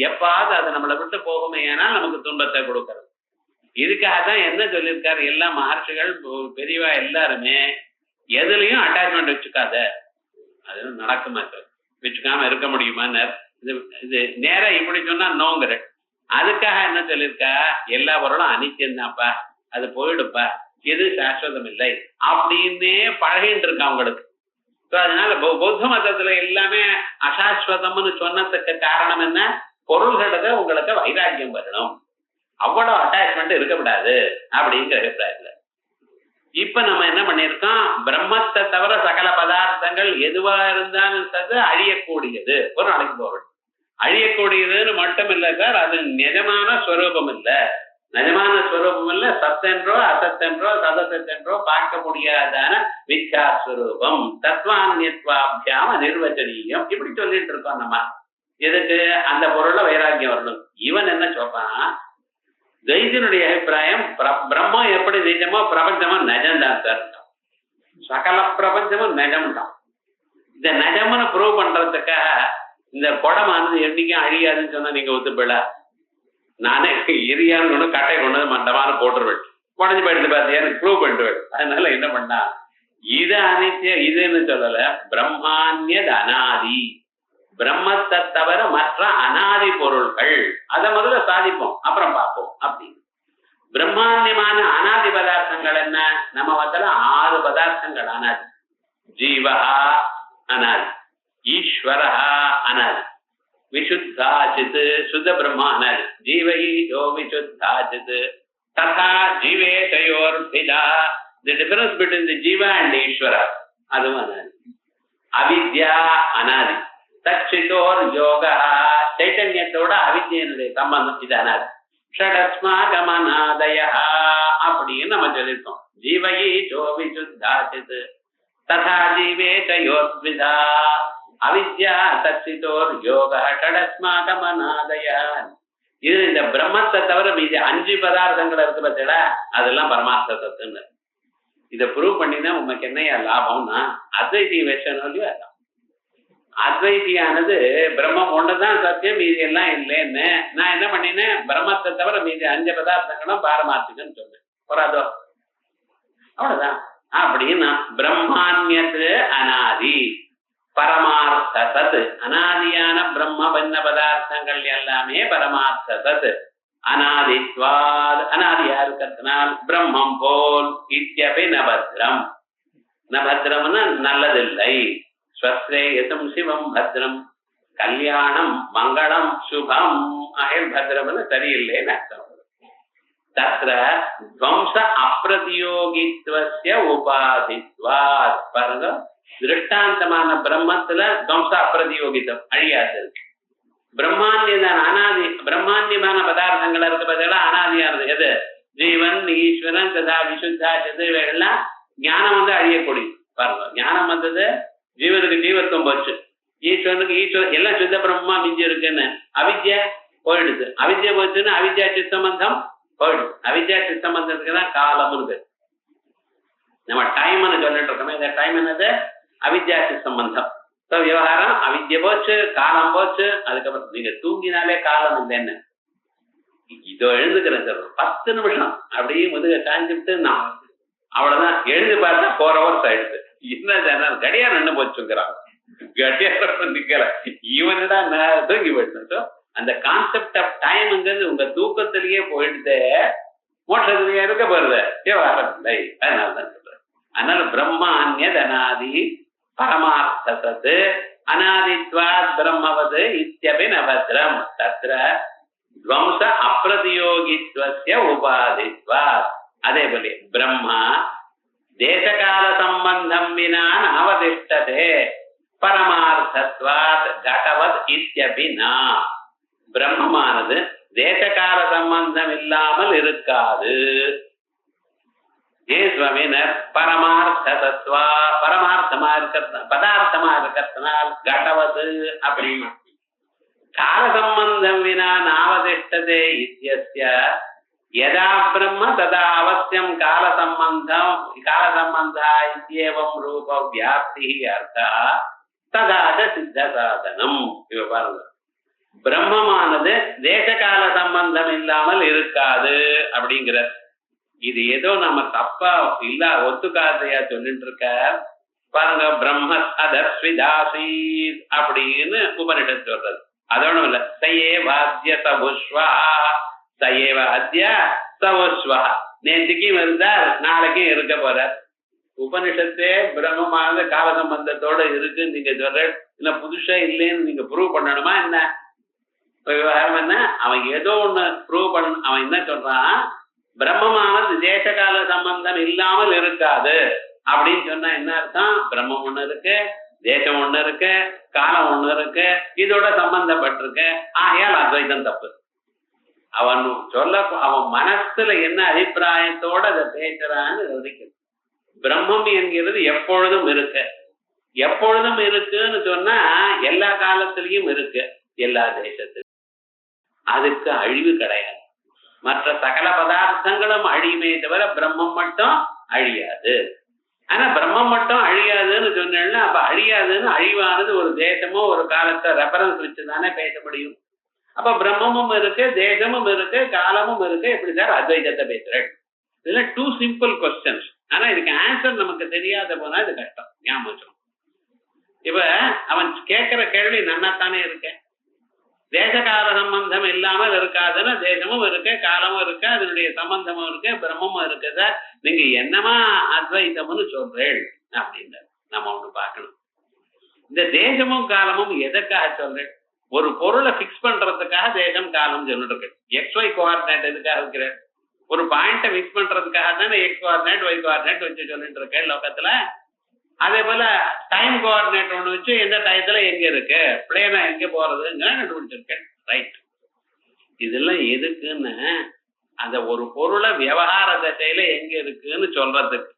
எப்பாவது அதை நம்மளை விட்டு போகுமே ஆனால் நமக்கு துன்பத்தை கொடுக்கறது. இதுக்காக தான் என்ன சொல்லியிருக்காரு எல்லா மகர்ஷிகள் பெரியவா எல்லாருமே, எதுலையும் அட்டாச்மெண்ட் வச்சுக்காத. அது நடக்குமா சார்? வச்சுக்காம இருக்க முடியுமா? இது நேரா இப்படி சொன்னா நோங்குற. அதுக்காக என்ன சொல்லியிருக்கா, எல்லா பொருளும் அனித்தியம்தான்ப்பா, அது போயிடுப்பா, எது சாஸ்வதம் இல்லை அப்படின்னே பழகிட்டு இருக்கா அவங்களுக்கு. ஸோ அதனால பௌத்த மதத்துல எல்லாமே அசாஸ்வதம்னு சொன்னதுக்கு காரணம் என்ன, பொருள்களுக்கு உங்களுக்கு வைராக்கியம் வரணும், அவ்வளவு அட்டாச்மெண்ட் இருக்கக்கூடாது அப்படிங்கிற அபிப்பிராயத்துல. இப்ப நம்ம என்ன பண்ணிருக்கோம், பிரம்மத்தை தவிர சகல பதார்த்தங்கள் எதுவா இருந்தாலும் அழியக்கூடியது, ஒரு நாளைக்கு போகணும். அழியக்கூடியதுன்னு மட்டும் இல்லை சார், அது நிஜமான ஸ்வரூபம் இல்லை, நிஜமான ஸ்வரூபம் இல்ல, சத்தென்றோ அசத்தென்றோ சதசத்தென்றோ பார்க்க முடியாதான மித்யாஸ்வரூபம். தத்வான்யத்வாபியாம நிர்வச்சனீயம் இப்படி சொல்லிட்டு இருக்கோம் நம்ம. எதுக்கு? அந்த பொருள்ல வைராக்கியம் வரணும். இவன் என்ன சொல்றான், தைத்தியனுடைய அபிப்பிராயம் பிரம்மம் எப்படி நிஜமோ பிரபஞ்சமும் நிஜம்தான் சார். சகல பிரபஞ்சமும் நிஜம்தான். இந்த நிஜம்னு ப்ரூவ் பண்றதுக்காக இந்த குடமானது என்னைக்கும் அழியாதுன்னு சொன்னா நீங்க ஒத்துப்பட? நானே எரியான்னு கொண்டு கட்டை கொண்டு மண்டமான போட்டுருவேன், உடஞ்சு போயிடுது பார்த்தியா, எனக்கு ப்ரூவ் பண்ணிட்டு. அதனால என்ன பண்ணா, இது அனித்தியம் இதுன்னு சொல்லல, பிரம்மான்யது அனாதி, பிரம்மத்தை தவிர மற்ற அனாதி பொருள்கள், அதை முதல்ல சாதிப்போம் அப்புறம் பார்ப்போம். அப்படி பிரம்மான்யமான அனாதி பதார்த்தங்கள் என்ன? நம்ம முதல்ல 6 பதார்த்தங்கள் அனாதி. ஜீவா அனாதி, ஈஸ்வரா அனாதி, விசுத்தாச்சித் சுத்த பிரம்மா அனாதி, ஜீவோ விசுத்தாச்சித் ததா ஜீவேஷயோர்பிதா. The difference between the jiva and Ishvara அதுவும் அனாதி. அவித்யா அனாதி, தச்சிதோர் யோகா சைத்தன்யத்தோட அவித்யனுடைய சம்பந்தம் இது அனாதி. ஷடஸ்மாகமநாதய அப்படின்னு நம்ம சொல்லியிருக்கோம். ஜீவயி சோவி சுத்தாச்சித் ததா ஜீவேஷயோர்பிதா அவித்யா தச்சிதோர் யோகா ஷடஸ்மாகமநாதய. இது இந்த பிரம்மத்தை தவிர மீதி 5 பதார்த்தங்கள் இருக்கு பார்த்தீங்களா, அதெல்லாம் பரமார்த்த தத்துன்னு. இதை ப்ரூவ் பண்ணினா உங்களுக்கு என்னையா லாபம்னா, அத்வைதி வச்சனும் இல்லையா, அத்வைதியானது பிரம்மம் ஒண்ணுதான் சத்தியம், மீதி எல்லாம் இல்லைன்னு நான் என்ன பண்ணினேன், பிரம்மத்தை தவிர மீதி 5 பதார்த்தங்களும் பாரமார்த்திகன்னு சொன்னேன். போறாதோ? அவ்வளவுதான். அப்படின்னா பிரம்மான்யத்து அனாதி பரமார்த்த சத், அனாதியான பிரம்ம பன்ன பதார்த்தங்கள் எல்லாமே பரமார்த்த சத். அனாதித்வாத், அனாதியா இருக்கிறதுனால் பிரம்மம் போல். இத்யபி நபத்ரம், நபத்ரம்னா நல்லதில்லை. ஸ்வஸ்ரேயசம் சிவம் பத்ரம், கல்யாணம் மங்களம் சுபம். அகல் பத்ரம்னு சரியில்லைன்னு அர்த்தம். தத்ர துவம்ச அப்பிரதியோகித்வஸ்ய உபாதித்வாத். பாருங்க, திருஷ்டாந்தமான பிரம்மத்துல துவம்ச அப்பிரதியோகித்தம் அழியாது இருக்கு. பிரம்மான்யதான் அனாதி, பிரம்மான்யமான பதார்த்தங்கள் இருக்கு பார்த்தீங்களா, அனாதியானது எது? ஜீவன் ஈஸ்வரன் ததா விசுத்தா எல்லாம் ஞானம் வந்து அழியக்கூடிய. பாருங்க, ஞானம் வந்தது, ஜீவனுக்கு ஜீவத்துவம் போச்சு, ஈஸ்வரனுக்கு ஈஸ்வரன் எல்லாம் சுத்த பிரம்மமா மிஞ்சி இருக்குன்னு. அவித்யா போயிடுது, அவித்யா போச்சுன்னா அவித்யா சித்தம்பந்தம் போயிடுது. அவித்யா சித்தம்பந்தத்துக்கு தான் காலம்னு பேர். நம்ம டைம்னு சொல்லிட்டு இருக்கோமே, இந்த டைம் என்னது? அவித்யா சித்தம்பந்தம். விவகாரம் அவித்ய போச்சு, காலம் போச்சு. அதுக்கப்புறம் நீங்க தூங்கினாலே காலம் இல்லைன்னு. இதோ எழுந்துக்கிறேன் சார், 10 நிமிஷம் அப்படியே முதுக காஞ்சிட்டு நான் அவ்வளவுதான். எழுந்து பார்த்தா 4 hours ஆயிடுது. என்ன கடியாரம் நின்று போச்சுங்கிறாங்க. கடியாரம் நிக்கல, இவனடா நான் தூங்கி போயிட்டேன். அந்த கான்செப்ட் ஆஃப் டைம்ங்கிறது உங்க தூக்கத்திலேயே போயிடுது, மோட்சத்திலேயே இருக்க போறது விவகாரம் இல்லை. அதனாலதான் சொல்றேன். அதனால பிரம்மான்யத் அனாதி பரமார்த்த சத் அநாதித்வாத் பிரம்மவது இத்யபி நபத்ரம். தத்ர துவம்ச அப்பிரதியோகித்வஸ்ய உபாதித்வாத். அதே போல பிரம்மா தேசகால சம்பந்தம் வினா அவதிஷ்டதே பரமார்த்தத்வாத் கடவத் இத்யபி ந. பிரம்மமானது தேசகால சம்பந்தம் இல்லாமல் இருக்காது. ஏ சுவாமினர் பரமார்த்த தத்துவா, பரமார்த்தமா இருக்க பதார்த்தமா இருக்கிறதுனால் கடவது அப்படின்னு. கால சம்பந்தம் வினா நாவதிஷ்டதே இத்யஸ்ய யதா பிரம்ம ததா அவசியம் கால சம்பந்தா இத்யேவம் ரூப வியாப்தி அர்த்தா ததாத சித்த சாதனம். இவ பாருங்க, பிரம்மமானது தேசகால சம்பந்தம் இல்லாமல் இருக்காது அப்படிங்கிற. இது ஏதோ நம்ம தப்பா இல்ல ஒத்துக்காதையா சொல்லிட்டு இருக்க பாருங்க. பிரம்ம அதஸ்விதாசி அப்படின்னு உபனிஷத்து சொல்றது. அதோட இல்ல, சயேவாத்ய சபுஸ்வா, சயேவ அத்ய சபுஸ்வா. நேற்றுக்கும் இருந்தார், நாளைக்கும் இருக்க போறார். உபனிஷத்தே பிரம்மமானது கால சம்பந்தத்தோட இருக்குன்னு நீங்க சொல்ற, இல்ல புதுசா இல்லைன்னு நீங்க ப்ரூவ் பண்ணணுமா என்ன? விவகாரம் என்ன? அவன் ஏதோ ஒண்ணு ப்ரூவ் பண்ண. அவன் என்ன சொல்றான், பிரம்மமானது தேசகால சம்பந்தம் இல்லாமல் இருக்காது அப்படின்னு சொன்னா என்ன அர்த்தம்? பிரம்மம் ஒண்ணு இருக்கு, தேசம் ஒண்ணு இருக்கு, காலம் ஒண்ணு இருக்கு, இதோட சம்பந்தப்பட்டிருக்கு. ஆகையால் அத்வைதம் தப்பு. அவன் சொல்ல அவன் மனசுல என்ன அபிப்பிராயத்தோட அதை பேசுறான்னு கவனிக்கணும். பிரம்மம் என்கிறது எப்பொழுதும் இருக்கு. எப்பொழுதும் இருக்குன்னு சொன்னா எல்லா காலத்திலையும் இருக்கு, எல்லா தேசத்திலும். அதுக்கு அழிவு கிடையாது. மற்ற சகல பதார்த்தங்களும் அழியுமே தவிர பிரம்மம் மட்டும் அழியாது. ஆனா பிரம்மம் மட்டும் அழியாதுன்னு சொன்னேன்னா அப்ப அழியாதுன்னு அழிவானது ஒரு தேசமோ ஒரு காலத்தை ரெஃபரன்ஸ் வச்சுதானே பேச முடியும். அப்ப பிரம்மமும் இருக்கு, தேசமும் இருக்கு, காலமும் இருக்கு. எப்படி சார் அத்வைதத்தை பேசுறேன்? இதெல்லாம் டூ சிம்பிள் கொஸ்டின்ஸ். ஆனா இதுக்கு ஆன்சர் நமக்கு தெரியாத போனா இது கஷ்டம். ஞாபகம். இப்ப அவன் கேட்கிற கேள்வி நன்னாத்தானே இருக்க. தேசகால சம்பந்தம் இல்லாமல் இருக்காதுன்னா தேசமும் இருக்கு, காலமும் இருக்கு, அதனுடைய சம்பந்தமும் இருக்கு, பிரம்மமும் இருக்குது. நீங்க என்னமா அத்வைதம்னு சொல்றேன் அப்படின்னு நம்ம ஒண்ணு பார்க்கணும். இந்த தேசமும் காலமும் எதற்காக சொல்றேன்? ஒரு பொருளை பிக்ஸ் பண்றதுக்காக தேசம் காலம் சொல்லிட்டு இருக்கு. XY கோஆர்டினேட் எதுக்காக இருக்கிறேன்? ஒரு பாயிண்ட பிக்ஸ் பண்றதுக்காக தானே X கோஆர்டினேட் Y கோஆர்டினேட் வச்சு சொல்லிட்டு இருக்கேன் லோகத்துல. அதே போல டைம் கோஆர்டினேட் ஒண்ணு வச்சு எந்த டயத்துல எங்க இருக்கு, பிளேனா எங்க போறதுங்க கண்டுபிடிச்சிருக்கேன். ரைட். இதெல்லாம் எதுக்குன்னு அந்த ஒரு பொருளை விவகார திசையில எங்க இருக்குன்னு சொல்றதுக்கு.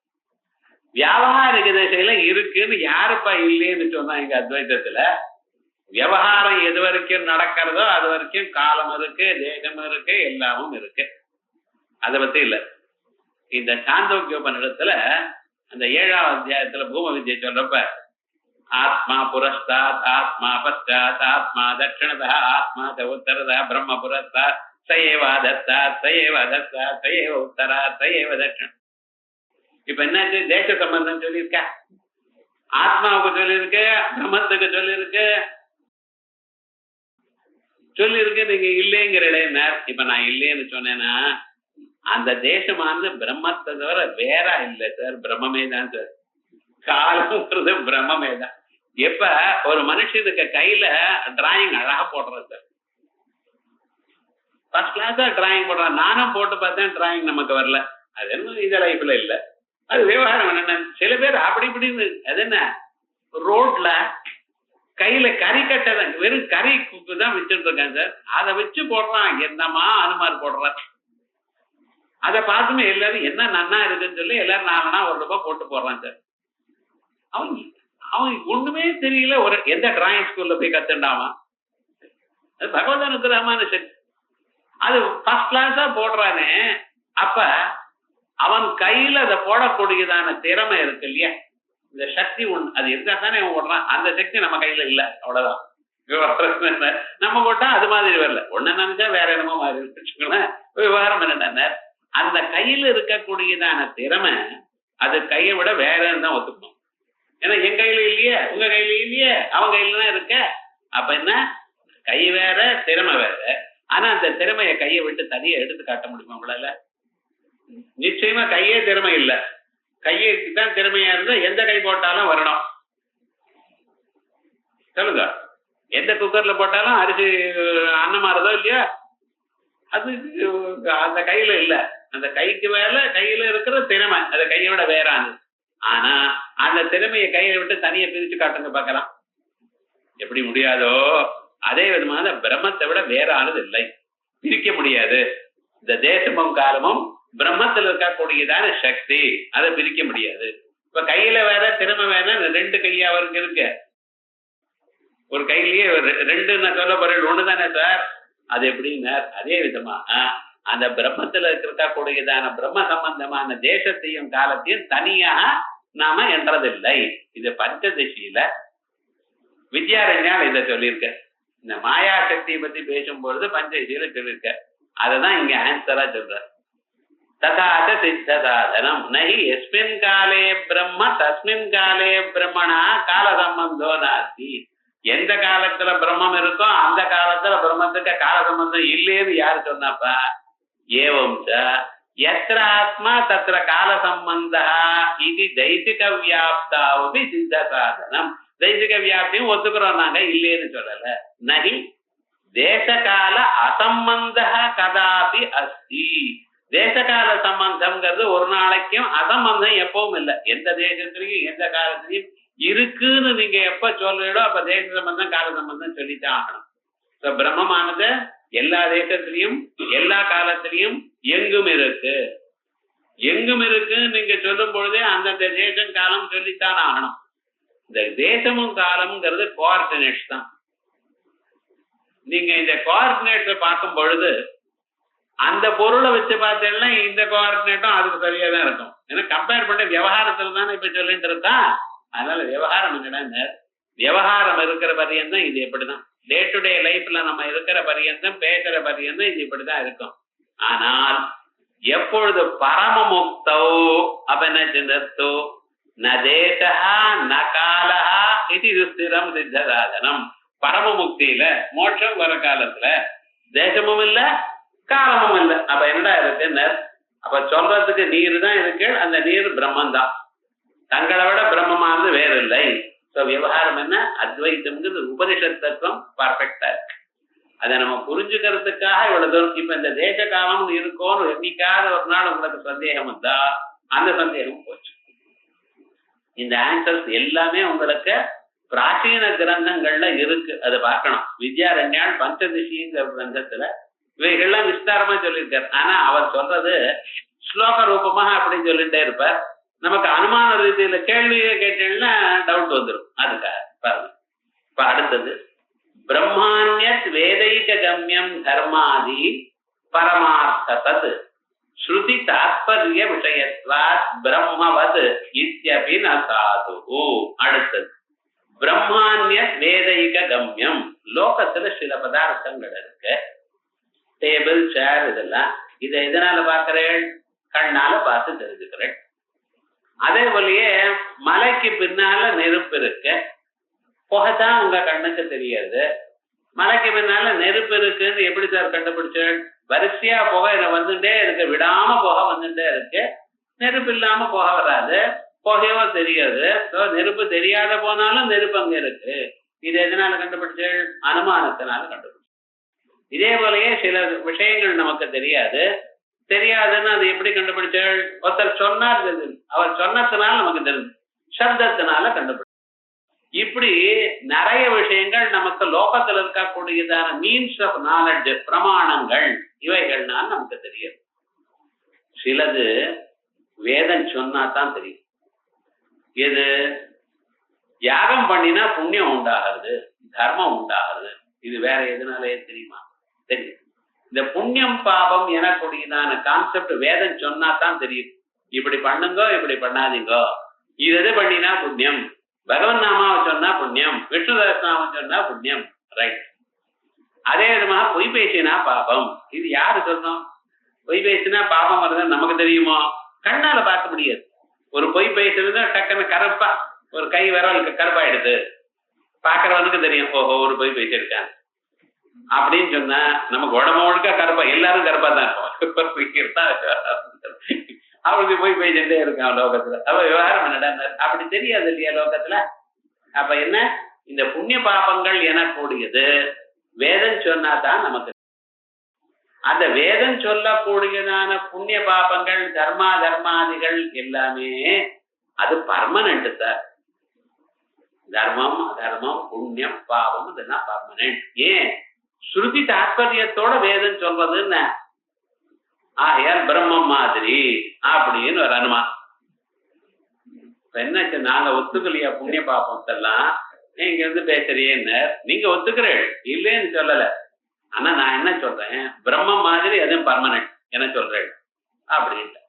வியாபாரிக திசையில இருக்குன்னு யாருப்பா இல்லைன்னு சொன்னா எங்க அத்வைதத்துல? விவகாரம் எது வரைக்கும் நடக்கிறதோ அது வரைக்கும் காலம் இருக்கு, தேசம் இருக்கு, எல்லாமும் இருக்கு. அதை பத்தி இல்ல. இந்த சாந்தோக்கியோபனிடத்துல அந்த 7ஆம் அத்தியாயத்துல பூம வித்யை சொல்றப்ப ஆத்மா புரஸ்தாத், ஆத்மா பశ్చాத், ஆத்மா தட்சிணதா, ஆத்மா உத்தரதா, பிரம்ம புரஸ்தாத், சயேவா தத்தாத், சயேவா தத்தாத், சயேவ உத்தரா, சயேவ தட்சிணம். இப்ப என்னாச்சு? தேச சம்பந்தம் சொல்லியிருக்க, ஆத்மாவுக்கு சொல்லியிருக்கு, பிரம்மத்துக்கு சொல்லியிருக்கு, நீங்க இல்லைங்கிற இடையினர். இப்ப நான் இல்லைன்னு சொன்னேன்னா அந்த தேசமானது பிரம்மத்தை தவிர வேற இல்லை சார், பிரம்மமே தான் சார். காலம்ன்றது பிரம்மமே தான். எப்ப ஒரு மனுஷனுக்கு கையில டிராயிங் அழகா போடுறது சார், ஃபர்ஸ்ட் கிளாஸா டிராயிங் போடுறான். நானும் போட்டு பார்த்தேன், டிராயிங் நமக்கு வரல. அது என்ன இந்த லைஃப்ல இல்ல, அது விவகாரம் என்ன. சில பேர் அப்படி இப்படின்னு அது என்ன ரோட்ல கையில கறி கட்டதான், வெறும் கறி குப்பு தான் வச்சுட்டு இருக்காங்க சார். அதை வச்சு போடுறான், என்னமா அனுமார் போடுறான். அதை பார்த்துமே எல்லாரும் என்ன நன்னா இருக்குன்னு சொல்லி எல்லாரும் 4 ரூபாய் போட்டு போடுறான் சார். அவன் ஒண்ணுமே தெரியல. ஒரு எந்த டிராயிங் ஸ்கூல்ல போய் கத்துண்டாவான்? அது பகவத் அனுகிரகமான சக்தி. அது ஃபர்ஸ்ட் கிளாஸா போடுறானே, அப்ப அவன் கையில அதை போடக்கூடியதான திறமை இருக்கு இல்லையா, இந்த சக்தி ஒண்ணு அது இருந்தா தானே அவன் போடுறான். அந்த சக்தி நம்ம கையில இல்ல, அவ்வளவுதான். நம்ம போட்டா அது மாதிரி வரல. ஒண்ணு நினைச்சா வேற என்னமோ மாதிரி வச்சுக்கோங்களேன். விவகாரம் என்னன்னா அந்த கையில இருக்கக்கூடியதான திறமை அது கையை விட வேற தான் ஒத்துக்கணும். ஏன்னா என் கையில இல்லையே, உங்க கையில இல்லையே, அவன் கையில தான் இருக்க. அப்ப என்ன, கை வேற திறமை வேற. ஆனா அந்த திறமைய கையை விட்டு தனியா எடுத்து காட்ட முடியுமா உங்களால? நிச்சயமா கையே திறமை இல்ல. கையை தான் திறமையா இருந்தா எந்த கை போட்டாலும் வரணும். சொல்லுங்க, எந்த குக்கர்ல போட்டாலும் அரிசி அன்னம் மாறுதோ இல்லையா, அது அந்த கையில இல்ல. அந்த கைக்கு மேல கையில இருக்கிற திறமை அது கையை விட வேறானது. ஆனா அந்த திறமையை கையை விட்டு தனியா பிரிச்சு காட்டுங்க பார்க்கலாம். எப்படி முடியாதோ அதே விதமான பிரம்மத்தை விட வேற ஆனது இல்லை, பிரிக்க முடியாது. இந்த தேசமும் காலமும் பிரம்மத்தில் இருக்கக்கூடியதான சக்தி, அதை பிரிக்க முடியாது. இப்ப கையில வேற திறமை வேற, 2 கையா அவருக்கு இருக்கு. ஒரு கையிலேயே 2 நான் சொல்ல போறேன், ஒண்ணுதானே சார். அது எப்படின்னா அதே விதமா அந்த பிரம்மத்துல இருக்கக்கூடியதான பிரம்ம சம்பந்தமான தேசத்தையும் காலத்தையும் தனியாக நாம என்றதில்லை. இது பஞ்சதசியில வித்யாரண்யால் இதை சொல்லியிருக்க. இந்த மாயா சக்தியை பத்தி பேசும்பொழுது பஞ்சதசியில சொல்லியிருக்க. அததான் இங்க ஆன்சரா சொல்ற. ததாத சித்த சாதனம் நஹி எஸ்மின் காலே பிரம்ம தஸ்மின் காலே பிரம்மணா கால சம்பந்தோ நாஸ்தி. எந்த காலத்துல பிரம்மம் இருக்கோ அந்த காலத்துல பிரம்மத்துக்கு கால சம்பந்தம் இல்லைன்னு யாரு சொன்னாப்பா? ஏவம் எத்திர ஆத்மா தத்திர கால சம்பந்தா இது தைசிக வியாப்தாவுபி சித்த சாதனம். தைசிக வியாப்தியும் ஒத்துக்கிறோம் நாங்க, இல்லைன்னு சொல்லல. நஹி தேசகால அசம்பந்த கதாபி அஸ்தி. தேசகால சம்பந்தம்ங்கிறது ஒரு நாளைக்கும், அசம்பந்தம் எப்பவும் இல்லை. எந்த தேசத்திலையும் எந்த காலத்திலையும் இருக்குன்னு நீங்க எப்ப சொல்றீங்களோ அப்ப தேச சம்பந்தம் கால சம்பந்தம் சொல்லித்தான் ஆகணும். பிரம்மமானது எல்லா தேசத்திலையும் எல்லா காலத்திலையும் எங்கும் இருக்கு. எங்கும் இருக்குன்னு நீங்க சொல்லும் பொழுதே அந்தந்த தேசம் காலம் சொல்லித்தான் ஆகணும். இந்த தேசமும் காலம்ங்கிறது கோஆர்டினேட்ஸ் தான். நீங்க இந்த கோஆர்டினேட்ஸை பார்க்கும் பொழுது அந்த பொருளை வச்சு பார்த்தீங்கன்னா இந்த கோஆர்டினேட்டும் அதுக்கு சரியா தான் இருக்கும். ஏன்னா கம்பேர் பண்ண விவகாரத்துல தானே இப்ப சொல்லிட்டு இருக்கா. அதனால விவகாரம் என்னடா, விவகாரம் இருக்கிற பரியந்தம் இது எப்படிதான், டே டு டே லைஃப்ல நம்ம இருக்கிற பரியந்தம் பேசுற பரியந்தம் இது இப்படிதான் இருக்கும். ஆனால் எப்பொழுது பரமமுக்தோ அப்ப என்ன சிந்தத்தோ ந தேசா ந காலா இது ஸ்திரம் சித்தசாதனம். பரமமுக்தியில மோட்சம் வர காலத்துல தேசமும் இல்ல காலமும் இல்ல. அப்ப என்னடா இருக்கு, அப்ப சொல்றதுக்கு நீர் தான் இருக்கு. அந்த நீர் பிரம்மன் தான், தங்களை விட பிரம்மமானது வேற இல்லை. விவகாரம் என்ன, அத்வைத்தம்ங்கிறது உபனிஷத் தத்துவம் பர்ஃபெக்டா இருக்கு. அதை நம்ம புரிஞ்சுக்கிறதுக்காக இவ்வளவு தூரம். இப்ப இந்த தேச காலம் இருக்கோன்னு என்னைக்காத ஒரு நாள் உங்களுக்கு சந்தேகம் வந்தா அந்த சந்தேகம் போச்சு. இந்த ஆன்சர்ஸ் எல்லாமே உங்களுக்கு பிராச்சீன கிரந்தங்கள்ல இருக்கு, அதை பார்க்கணும். வித்யாரண்யாள் பஞ்சதிஷிங்கிற கிரந்தத்துல இவைகள்லாம் விஸ்தாரமா சொல்லியிருக்காரு. ஆனா அவர் சொல்றது ஸ்லோக ரூபமாக அப்படின்னு சொல்லிட்டே இருப்பார். நமக்கு அனுமான ரீதியில கேள்வியை கேட்டீங்கன்னா டவுட் வந்துடும். அதுக்காக பாருங்க. இப்ப அடுத்தது பிரம்மாண்யத் வேதைக கம்யம் தர்மாதி பரமார்த்த தத் ஸ்ருதி தாத்பரிய விஷயத்வாத் பிரம்மவத் இத்யபி ந சாது. அடுத்தது பிரம்மாண்யத் வேதைக கம்யம். லோகத்துல சில பதார்த்தங்கள் இருக்கு, டேபிள் சேர் இதெல்லாம். இதை எதனால பாக்குறேன், கண்ணால பார்த்து தெரிஞ்சுக்கிறேன். அதே போலயே மலைக்கு பின்னால நெருப்பு இருக்கு, புகைதான் உங்க கண்ணுக்கு தெரியாது. மலைக்கு பின்னால நெருப்பு இருக்குன்னு எப்படி சார் கண்டுபிடிச்சு? வரிசையா புகை வந்துட்டே இருக்கு, விடாம புகை வந்துட்டே இருக்கு. நெருப்பு இல்லாம புகை வராது, புகையோ தெரியாது. நெருப்பு தெரியாத போனாலும் நெருப்பு அங்க இருக்கு. இது எதனால கண்டுபிடிச்சு? அனுமானத்தினால கண்டுபிடிச்சு. இதே போலயே சில விஷயங்கள் நமக்கு தெரியாதுன்னு அது எப்படி கண்டுபிடிச்சாள்? ஒருத்தர் சொன்னார், அவர் சொன்னதுனால நமக்கு தெரிஞ்சு, சப்தத்தினால கண்டுபிடிச்சு. இப்படி நிறைய விஷயங்கள் நமக்கு லோகத்தில் இருக்கக்கூடியதான மீன்ஸ் ஆஃப் நாலெட்ஜ், பிரமாணங்கள், இவைகள்னால நமக்கு தெரியாது. சிலது வேதம் சொன்னா தான் தெரியும். எது? யாகம் பண்ணினா புண்ணியம் உண்டாகிறது, தர்மம் உண்டாகிறது. இது வேற எதுனாலே தெரியுமா? தெரியும். இந்த புண்ணியம் பாபம் எனக்கூடியதான கான்செப்ட் வேதம் சொன்னா தான் தெரியும். இப்படி பண்ணுங்கோ, இப்படி பண்ணாதீங்கோ, இது எது பண்ணினா புண்ணியம், பகவன் நாமாவை சொன்னா புண்ணியம், விஷ்ணுதாஸ் நாமம் சொன்னா புண்ணியம், ரைட். அதே விதமாக பொய் பேசினா பாபம். இது யாரு சொன்னோம்? பொய் பேசினா பாபம் வருதுன்னு நமக்கு தெரியுமோ? கண்ணால பார்க்க முடியாது. ஒரு பொய் பேசுறது டக்குன்னு கருப்பா, ஒரு கை விரலுக்கு கருப்பாயிடுது, பாக்குறவனுக்கு தெரியும், ஓஹோ ஒரு பொய் பேசியிருக்காங்க அப்படின்னு சொன்னா நமக்கு உடம்பு முழுக்க கருப்பா, எல்லாரும் கருப்பா தான் அவளுக்கு போய் பேசிட்டே இருக்கான் லோகத்துல. அவ விவகாரம் என்னடா அப்படி தெரியாது இல்லையா லோகத்துல. அப்ப என்ன, இந்த புண்ணிய பாபங்கள் எனக்கூடியது வேதம் சொன்னா தான் நமக்கு. அந்த வேதம் சொல்லக்கூடியதான புண்ணிய பாபங்கள், தர்மாதிகள் எல்லாமே அது பர்மனன்ட் சார். தர்மம் அதர்மம் புண்ணியம் பாவம் இதெல்லாம் பர்மனன்ட். ஏன்? ஸ்ருதி தாத்பரியத்தோட வேதம் சொல்றதுன்னு. ஆகையால் பிரம்மம் மாதிரி அப்படின்னு ஒரு அனுமானம். என்னாச்சு, நாங்க ஒத்துக்கலையா புண்ணிய பாப்பத்தெல்லாம், நீங்க இருந்து பேசுறியேன்னு நீங்க ஒத்துக்கிறேன், இல்லைன்னு சொல்லல. ஆனா நான் என்ன சொல்றேன், பிரம்மம் மாதிரி அதுவும் பர்மனன்ட் என்ன சொல்றேன் அப்படின்ட்டு.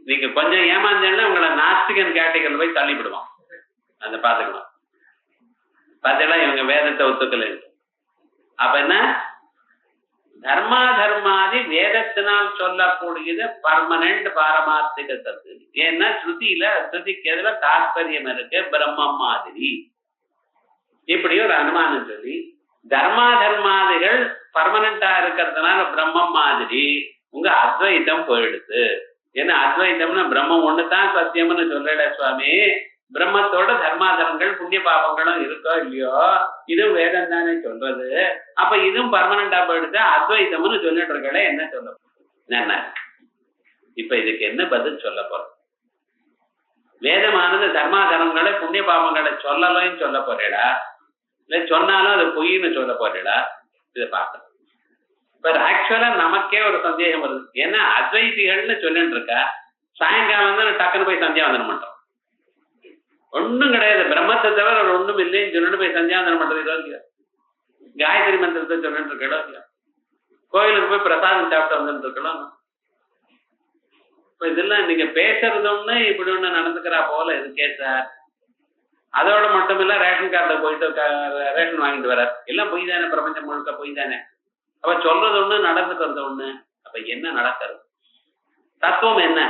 நீங்க கொஞ்சம் ஏமாந்தேன்னா உங்களை நாஸ்திகன் கேட்டகரியில் போய் தள்ளிவிடுவான். அந்த பாத்துக்கலாம். பார்த்தீங்களா, இவங்க வேதத்தை ஒத்துக்கல. அப்ப என்ன, தர்மாதி வேதத்தினால் சொல்லக்கூடியது பர்மனன்ட் பாரமார்த்திக தத்து. ஏன்னா ஸ்ருதிக்கு எதுல தாற்பயம் இருக்கு, பிரம்மம் மாதிரி. இப்படி ஒரு அனுமானம் சொல்லி தர்மாதிகள் பர்மனண்டா இருக்கிறதுனால பிரம்மம் மாதிரி உங்க அத்வைத்தம் போயிடுது. ஏன்னா அத்வைத்தம்னா பிரம்மம் ஒண்ணுதான் சத்தியம்னு சொல்லல சுவாமி. பிரம்மத்தோட தர்மாதரங்கள் புண்ணிய பாபங்களும் இருக்கோ இல்லையோ, இதுவும் வேதம் தானே சொல்றது. அப்ப இதுவும் பர்மனண்டா போயிடுது, அத்வைத்தம்னு சொல்லிட்டு இருக்கல, என்ன சொல்ல என்ன? இப்ப இதுக்கு என்ன பதில் சொல்ல போறோம்? வேதமானது தர்மாதரங்களை புண்ணிய பாபங்களை சொல்லலைன்னு சொல்ல போறீடா, இல்ல சொன்னாலும் அது பொய்ன்னு சொல்ல போறீடா, இதை பார்க்கணும். இப்ப ஆக்சுவலா நமக்கே ஒரு சந்தேகம் வருது. ஏன்னா அத்வைதிகள்னு சொல்லிட்டு இருக்கா, சாயங்காலம் தான் டக்குன்னு போய் சந்தியாவந்தனம் பண்றோம். ஒண்ணும் கிடையாது, பிரம்மத்தை தவிர ஒரு ஒண்ணும் இல்லைன்னு சொல்லிட்டு போய் சந்தியாவந்தனம் பண்றது இல்லையா? காயத்ரி மந்திரத்தை சொல்லிட்டு இருக்கோ இல்லையா? கோயிலுக்கு போய் பிரசாதம் சாப்பிட்டு வந்துட்டு இருக்கலாம். இப்ப இதெல்லாம் நீங்க பேசுறது ஒண்ணு, இப்படி ஒண்ணு நடந்துக்கிறா போல இருக்கே சார். அதோட மட்டும் இல்ல, ரேஷன் கார்டுல போயிட்டு ரேஷன் வாங்கிட்டு வர எல்லாம் பொய் தானே, பிரபஞ்சம் முழுக்க பொய் தானே. அப்ப சொல்றது ஒண்ணு, நடந்துக்கிறது ஒண்ணு. அப்ப என்ன நடக்கிறது? தத்துவம் என்ன?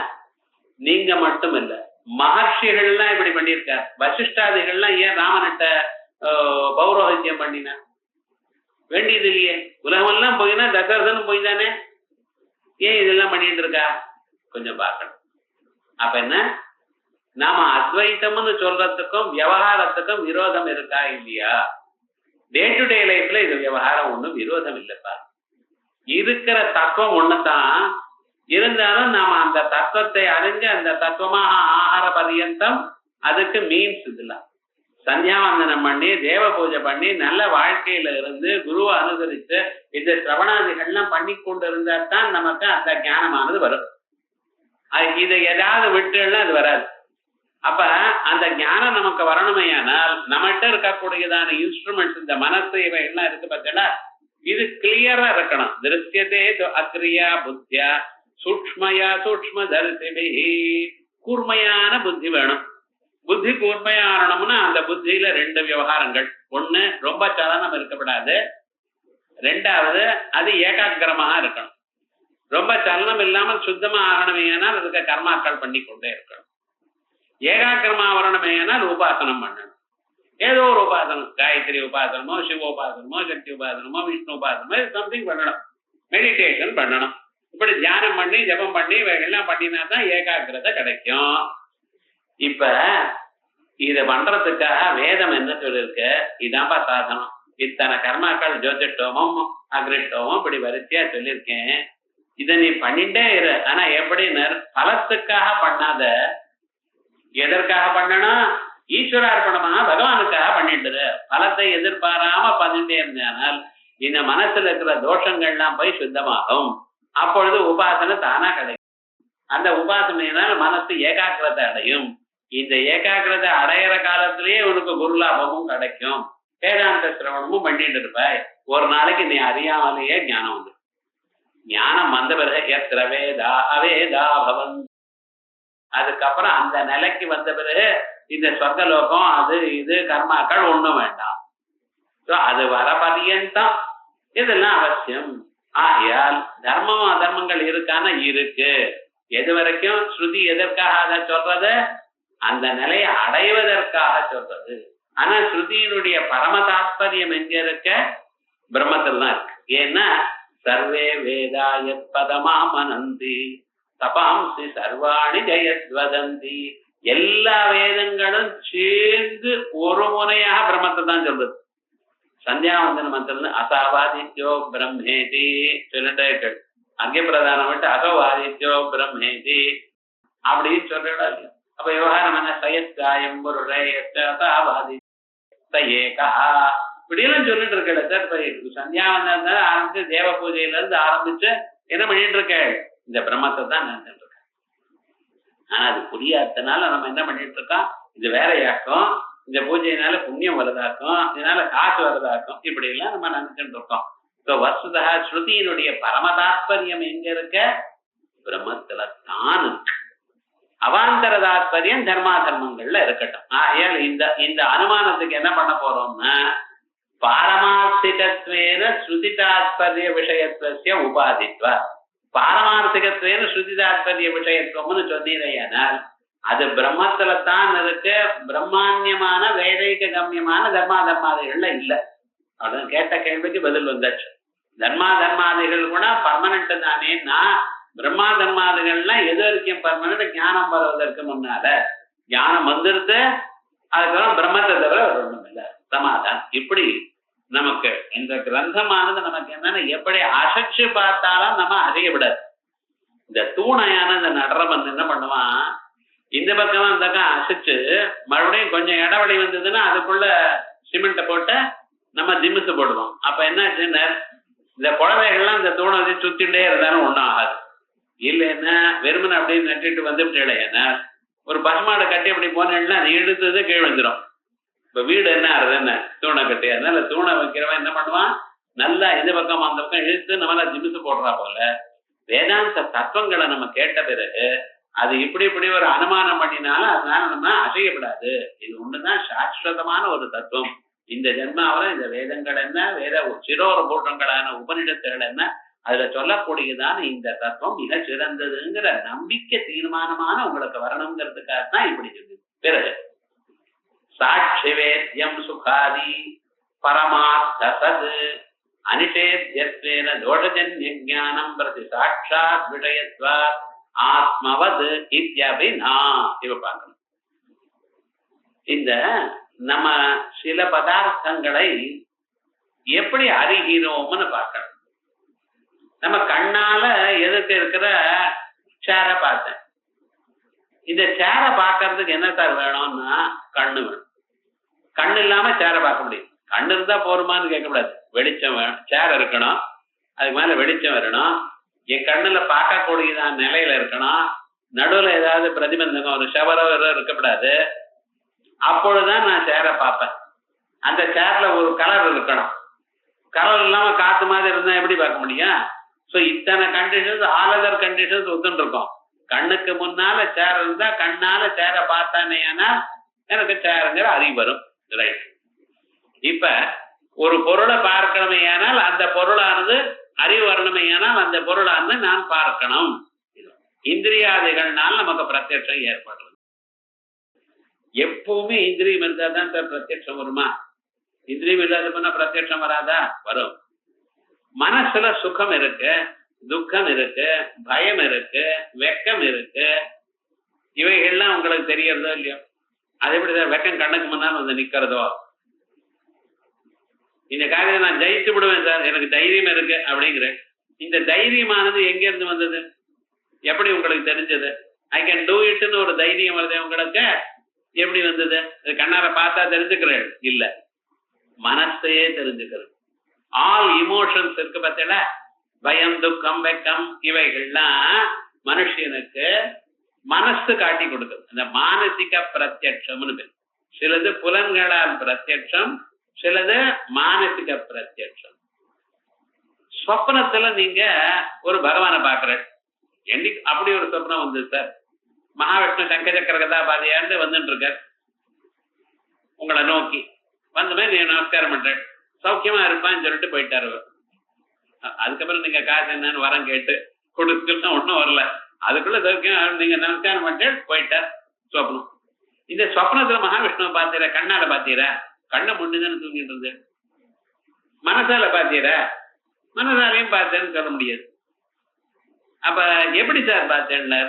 நீங்க மட்டும் இல்ல, மகர்ஷிகள்லாம் இப்படி பண்ணியிருக்கார். வசிஷ்டாதிகள்லாம் ஏன் ராமனிட்ட பௌரோஹித்யம் பண்ணின? வேண்டியது இல்லையே. உலகமெல்லாம் போயினா தசரதனும் போய் தானே. ஏன் இதெல்லாம் பண்ணிட்டு இருக்கா? கொஞ்சம் பார்க்கணும். அப்ப என்ன, நாம அத்வைத்தம்னு சொல்றதுக்கும் விவகாரத்துக்கும் விரோதம் இருக்கா இல்லையா? டே டு டே லைஃப்ல இது விவகாரம் ஒண்ணும் விரோதம் இல்லப்பா. இருக்கிற தத்துவம் ஒண்ணுதான். இருந்தாலும் நாம அந்த தத்துவத்தை அறிஞ்சு அந்த தத்துவமாக ஆகார பரியந்தம் அதுக்கு மீன்ஸ் இதெல்லாம் சந்தியாவந்தனம் பண்ணி தேவ பூஜை பண்ணி நல்ல வாழ்க்கையில இருந்து குருவை அனுசரித்து இந்த சிரவணாதிகள்லாம் பண்ணி கொண்டு இருந்தா தான் நமக்கு அந்த ஞானமானது வரும். இதை ஏதாவது விட்டுன்னா அது வராது. அப்ப அந்த ஞானம் நமக்கு வரணுமையானால் நம்மகிட்ட இருக்கக்கூடியதான இன்ஸ்ட்ருமெண்ட்ஸ், இந்த மனசு இவைகள்லாம் இருக்கு பார்த்தீங்களா, இது கிளியரா இருக்கணும். திருஷ்யதே அக்ரியா புத்தியா சூக்ஷ்மயா சூக்ஷ்ம தரிசிபி. கூர்மையான புத்தி வேணும். புத்தி கூர்மையானோம்னா அந்த புத்தியில ரெண்டு விவகாரங்கள். ஒண்ணு, ரொம்ப சலனம் இருக்கப்படாது. ரெண்டாவது, அது ஏகாகிரமாக இருக்கணும். ரொம்ப சலனம் இல்லாமல் சுத்தமா ஆகணுமேனால் அதுக்கு கர்மாக்கள் பண்ணி கொண்டே இருக்கணும். ஏகாகிரமா வரணுமேனால் உபாசனம் பண்ணணும். ஏதோ ஒரு உபாசனம், காயத்ரி உபாசனமோ சிவோபாசனமோ சக்தி உபாசனமோ விஷ்ணு உபாசனமோ சம்திங் பண்ணணும். மெடிடேஷன் பண்ணணும். இப்படி தியானம் பண்ணி ஜபம் பண்ணி எல்லாம் பண்ணினா தான் ஏகாகிரதை கிடைக்கும். இப்ப இத பண்றதுக்காக வேதம் என்ன சொல்லிருக்கு? இதான்பா சாதனம். இத்தனை கர்மாக்கள் ஜோதிஷ்டோமம் அக்ரிஷ்டோமம் இப்படி வரிசையா சொல்லியிருக்கேன். இதை நீ பண்ணிட்டே இரு. ஆனா எப்படின்னு, பலத்துக்காக பண்ணாத. எதற்காக பண்ணணும்? ஈஸ்வரார்ப்பணமா பகவானுக்காக பண்ணிட்டு. பலத்தை எதிர்பாராம பண்ணிட்டே இருந்தால் இந்த மனசுல இருக்கிற தோஷங்கள்லாம் போய் சுத்தமாகும். அப்பொழுது உபாசனை தானா கிடைக்கும். அந்த உபாசனையினால் மனசு ஏகாகிரதை அடையும். இந்த ஏகாகிரதை அடையிற காலத்திலேயே உனக்கு குருலாபமும் கிடைக்கும். வேதாந்த சிரவணமும் பண்ணிட்டு இருப்பாய். ஒரு நாளைக்கு நீ அறியாமலேயே ஞானம் வந்து, ஞானம் வந்த பிறகு எத்திர வேதா அவேதா பவன். அதுக்கப்புறம் அந்த நிலைக்கு வந்த பிறகு இந்த சொர்க்கலோகம் அது இது கர்மாக்கள் ஒண்ணும் வேண்டாம். அது வர பரியந்தம் இதெல்லாம் அவசியம். ஆகையால் தர்மம் அதர்மங்கள் இருக்கான இருக்கு. எது வரைக்கும் ஸ்ருதி எதற்காக அதை சொல்றது? அந்த நிலையை அடைவதற்காக சொல்றது. ஆனா ஸ்ருதியினுடைய பரம தாத்பரியம் எங்க இருக்க? பிரம்மத்தில் தான் இருக்கு. ஏன்னா சர்வே வேதா யத் பதமா மனந்தி தபாம்சி சர்வாணி ஜெயத்வதந்தி. எல்லா வேதங்களும் சேர்ந்து ஒரு முறையாக பிரம்மத்தை தான் சொல்றது. சந்தியாவந்தன மந்திரம் அசாவாதித்யோ பிரம்மேதி சொல்லிட்டே இருக்கு. அங்கே பிரதானம் விட்டு அசோவாதித்யோ பிரம்மேதி அப்படின்னு சொல்றா. அப்ப விவகாரம் என்ன? சயத்காயம் பொருளாதி ஏகா இப்படியெல்லாம் சொல்லிட்டு இருக்கல சார். சந்தியாவந்தன ஆரம்பிச்சு தேவ பூஜையில இருந்து ஆரம்பிச்சு என்ன பண்ணிட்டு இருக்க? இந்த பிரம்மத்தை தான் நினைச்சிட்டு இருக்க. ஆனா அது புரியாதனால நம்ம என்ன பண்ணிட்டு இருக்கோம்? இது வேறையாக்கும், இந்த பூஜையினால புண்ணியம் வருதாக்கும், இதனால காசு வருதாக்கும், இப்படி எல்லாம் நம்ம நினைச்சுட்டு இருக்கோம். இப்போ வஸ்துதா ஸ்ருதியினுடைய பரம தாத்பரியம் எங்க இருக்க? பிரம்மத்துல தான் இருக்கு. அவாந்தர தாத்பரியம் தர்மா தர்மங்கள்ல இருக்கட்டும். ஆகையால் இந்த அனுமானத்துக்கு என்ன பண்ண போறோம்னா, பாரமார்த்திகத்வேன ஸ்ருதி தாத்பரிய விஷயத்துவ உபாதித்வ. பாரமார்த்திகத்வேன ஸ்ருதி தாத்பரிய விஷயத்துவம்னு சொன்னீரையானால் அது பிரம்மத்துல தான் இருக்கு. பிரம்மான்யமான வேதைக கம்யமான தர்மா தர்மாதிகள்ல இல்ல. அப்படின்னு கேட்ட கேள்விக்கு பதில் வந்தாச்சு. தர்மா தர்மாதிகள் கூட பர்மனன்ட் தானேன்னா, பிரம்மா தர்மாதிகள்லாம் எது வரைக்கும் பர்மனன்ட்? ஞானம் வருவதற்கு முன்னால. ஞானம் வந்துருது, அதுக்கப்புறம் பிரம்மத்தை தவிர ஒண்ணும் இல்லை, சமாதானம். இப்படி நமக்கு இந்த கிரந்தமானது நமக்கு என்னன்னா, எப்படி அசைச்சு பார்த்தாலும் நம்ம அறிய விடாது. இந்த தூணையான இந்த நடரபன் என்ன பண்ணுவான், இந்த பக்கமா இந்த பக்கம் அசைச்சு மறுபடியும் கொஞ்சம் இடைவெளி வந்ததுன்னா அதுக்குள்ள சிமெண்ட்டை போட்டு நம்ம திமிசு போடுவோம். அப்ப என்ன ஆச்சுன்னா இந்த குழந்தைகள்லாம் இந்த தூணை வச்சு சுத்திட்டே இருந்தாலும் ஒன்றும் ஆகாது. இல்லைன்னா வெறுமனை அப்படின்னு நட்டுட்டு வந்துட்டே ஏன்னா ஒரு பசுமாடை கட்டி அப்படி போனேன்னா அது இழுத்தது கீழே வந்துடும். இப்ப வீடு என்ன ஆறுது என்ன தூணை கட்டி, அதனால தூணை வைக்கிறவன் என்ன பண்ணுவான், நல்லா இந்த பக்கம் அந்த பக்கம் இழுத்து நம்மளா ஜிமிசு போடுறா போல வேதாந்த தத்துவங்களை நம்ம கேட்ட பிறகு அது இப்படி ஒரு அனுமானம் பண்ணினாலும் அதனால நம்ம அசையப்படாது. இது ஒண்ணுதான் சாஸ்வதமான ஒரு தத்துவம். இந்த ஜென்மாவில இந்த வேதங்கள் என்ன, வேத சிரோர பூட்டங்களான உபநிடத்துகள் என்ன, அதுல சொல்லக்கூடியதான இந்த தத்துவம் மிக சிறந்ததுங்கிற நம்பிக்கை தீர்மானமான உங்களுக்கு வரணுங்கிறதுக்காக தான் இப்படி சொல்லு. பிறகு சாட்சி வேத்யம் சுகாதி பரமார்த்த சது அனிஷேத்யத்வேன தோஷஜன்ய ஞானம் பிரதி சாட்சாத் விஷயத்வா ஆத்மவது இத்யபினா. இவ பார்க்கணும். இந்த நம்ம சில பதார்த்தங்களை எப்படி அறிகிறோம்னு பார்க்கணும். நம்ம கண்ணால எதுக்கு இருக்கிற சேரை பார்த்தேன். இந்த சேரை பார்க்கறதுக்கு என்ன சார் வேணும்னா கண்ணு வேணும். கண்ணு இல்லாம சேரை பார்க்க முடியும். கண்ணு இருந்தா போருமான்னு கேட்கக்கூடாது. வெளிச்சம் வேணும், சேர் இருக்கணும், அதுக்கு மேல வெளிச்சம் வரணும், என் கண்ணுல பார்க்கக்கூடியதான் நிலையில இருக்கணும், நடுவுல ஏதாவது பிரதிபந்தகம் ஒரு ஷவரோ இருக்கக்கூடாது. அப்பொழுதுதான் நான் சேரை பார்ப்பேன். அந்த சேர்ல ஒரு கலர் இருக்கணும். கலர் இல்லாம காத்து மாதிரி இருந்தா எப்படி பார்க்க முடியும்? ஸோ இத்தனை கண்டிஷன்ஸ், ஆல் அதர் கண்டிஷன்ஸ் ஒத்துன்னு இருக்கும். கண்ணுக்கு முன்னால சேர் இருந்தா கண்ணால சேரை பார்த்தானே ஆனால் எனக்கு சேருங்கிற அறிவு வரும். ரைட். இப்ப ஒரு பொருளை பார்க்கணுமே ஆனால் அந்த பொருளானது அறிவு வரணுமையானால் அந்த பொருளானது நான் பார்க்கணும். இந்திரியாதிகள்னால் நமக்கு பிரத்யட்சம் ஏற்படுறது. எப்பவுமே இந்திரியம் இருந்தா தான் சார் பிரத்யட்சம் வருமா? இந்திரியம் இல்லாத போனா பிரத்யட்சம் வராதா? வரும். மனசுல சுகம் இருக்கு, துக்கம் இருக்கு, பயம் இருக்கு, வெக்கம் இருக்கு. இவைகள்லாம் உங்களுக்கு தெரியறதோ இல்லையோ? அது எப்படிதான் வெக்கம் கண்ணுக்கு முன்னால் வந்து நிக்கிறதோ? இந்த காரியத்தை நான் ஜெயித்து விடுவேன் சார், எனக்கு தைரியம் இருக்கு அப்படிங்கிறேன். இந்த தைரியமானது எங்க இருந்து வந்தது? எப்படி உங்களுக்கு தெரிஞ்சது? ஐ கேன் டூ இட்னு ஒரு தைரியம் வருது உங்களுக்கு. எப்படி வந்தது? கண்ணார பார்த்தா தெரிஞ்சுக்கிறேன் இல்ல, மனசையே தெரிஞ்சுக்கிறது. ஆல் இமோஷன்ஸ் இருக்கு பார்த்தீங்களா, பயம், துக்கம், வெக்கம், இவைகள்லாம் மனுஷனுக்கு மனசு காட்டி கொடுக்குது. அந்த மானசிக பிரத்யட்சம்னு பேர். சிலது புலன்களால் பிரத்யட்சம், சிலது மானசிக பிரத்யட்சம். சொப்னத்துல நீங்க ஒரு பகவானை பாக்குற, என்னைக்கு அப்படி ஒரு சொப்னம் வந்து சார், மகாவிஷ்ணு சங்கச்சக்கர கதாபாதையாண்டு வந்துட்டு இருக்கார் உங்களை நோக்கி வந்தமே நீ நமஸ்காரம் பண்றேன், சௌக்கியமா இருப்பான்னு சொல்லிட்டு போயிட்டாரு. அதுக்கப்புறம் நீங்க காசு என்னன்னு வரம் கேட்டு கொடுத்துட்டு ஒன்றும் வரல, அதுக்குள்ள சௌக்கியம் நீங்க நமஸ்காரம் பண்ணிட்டு போயிட்டார். சொப்னம். இந்த சொப்னத்துல மகாவிஷ்ணுவை பாத்தீர, கண்ணால பாத்தீர, கண்ணை முன்னுதானே தூங்கிட்டு இருந்து. மனசால பாத்தீர, மனசாலையும் பார்த்தேன்னு சொல்ல முடியாது. அப்ப எப்படி சார் பார்த்தேன்னு?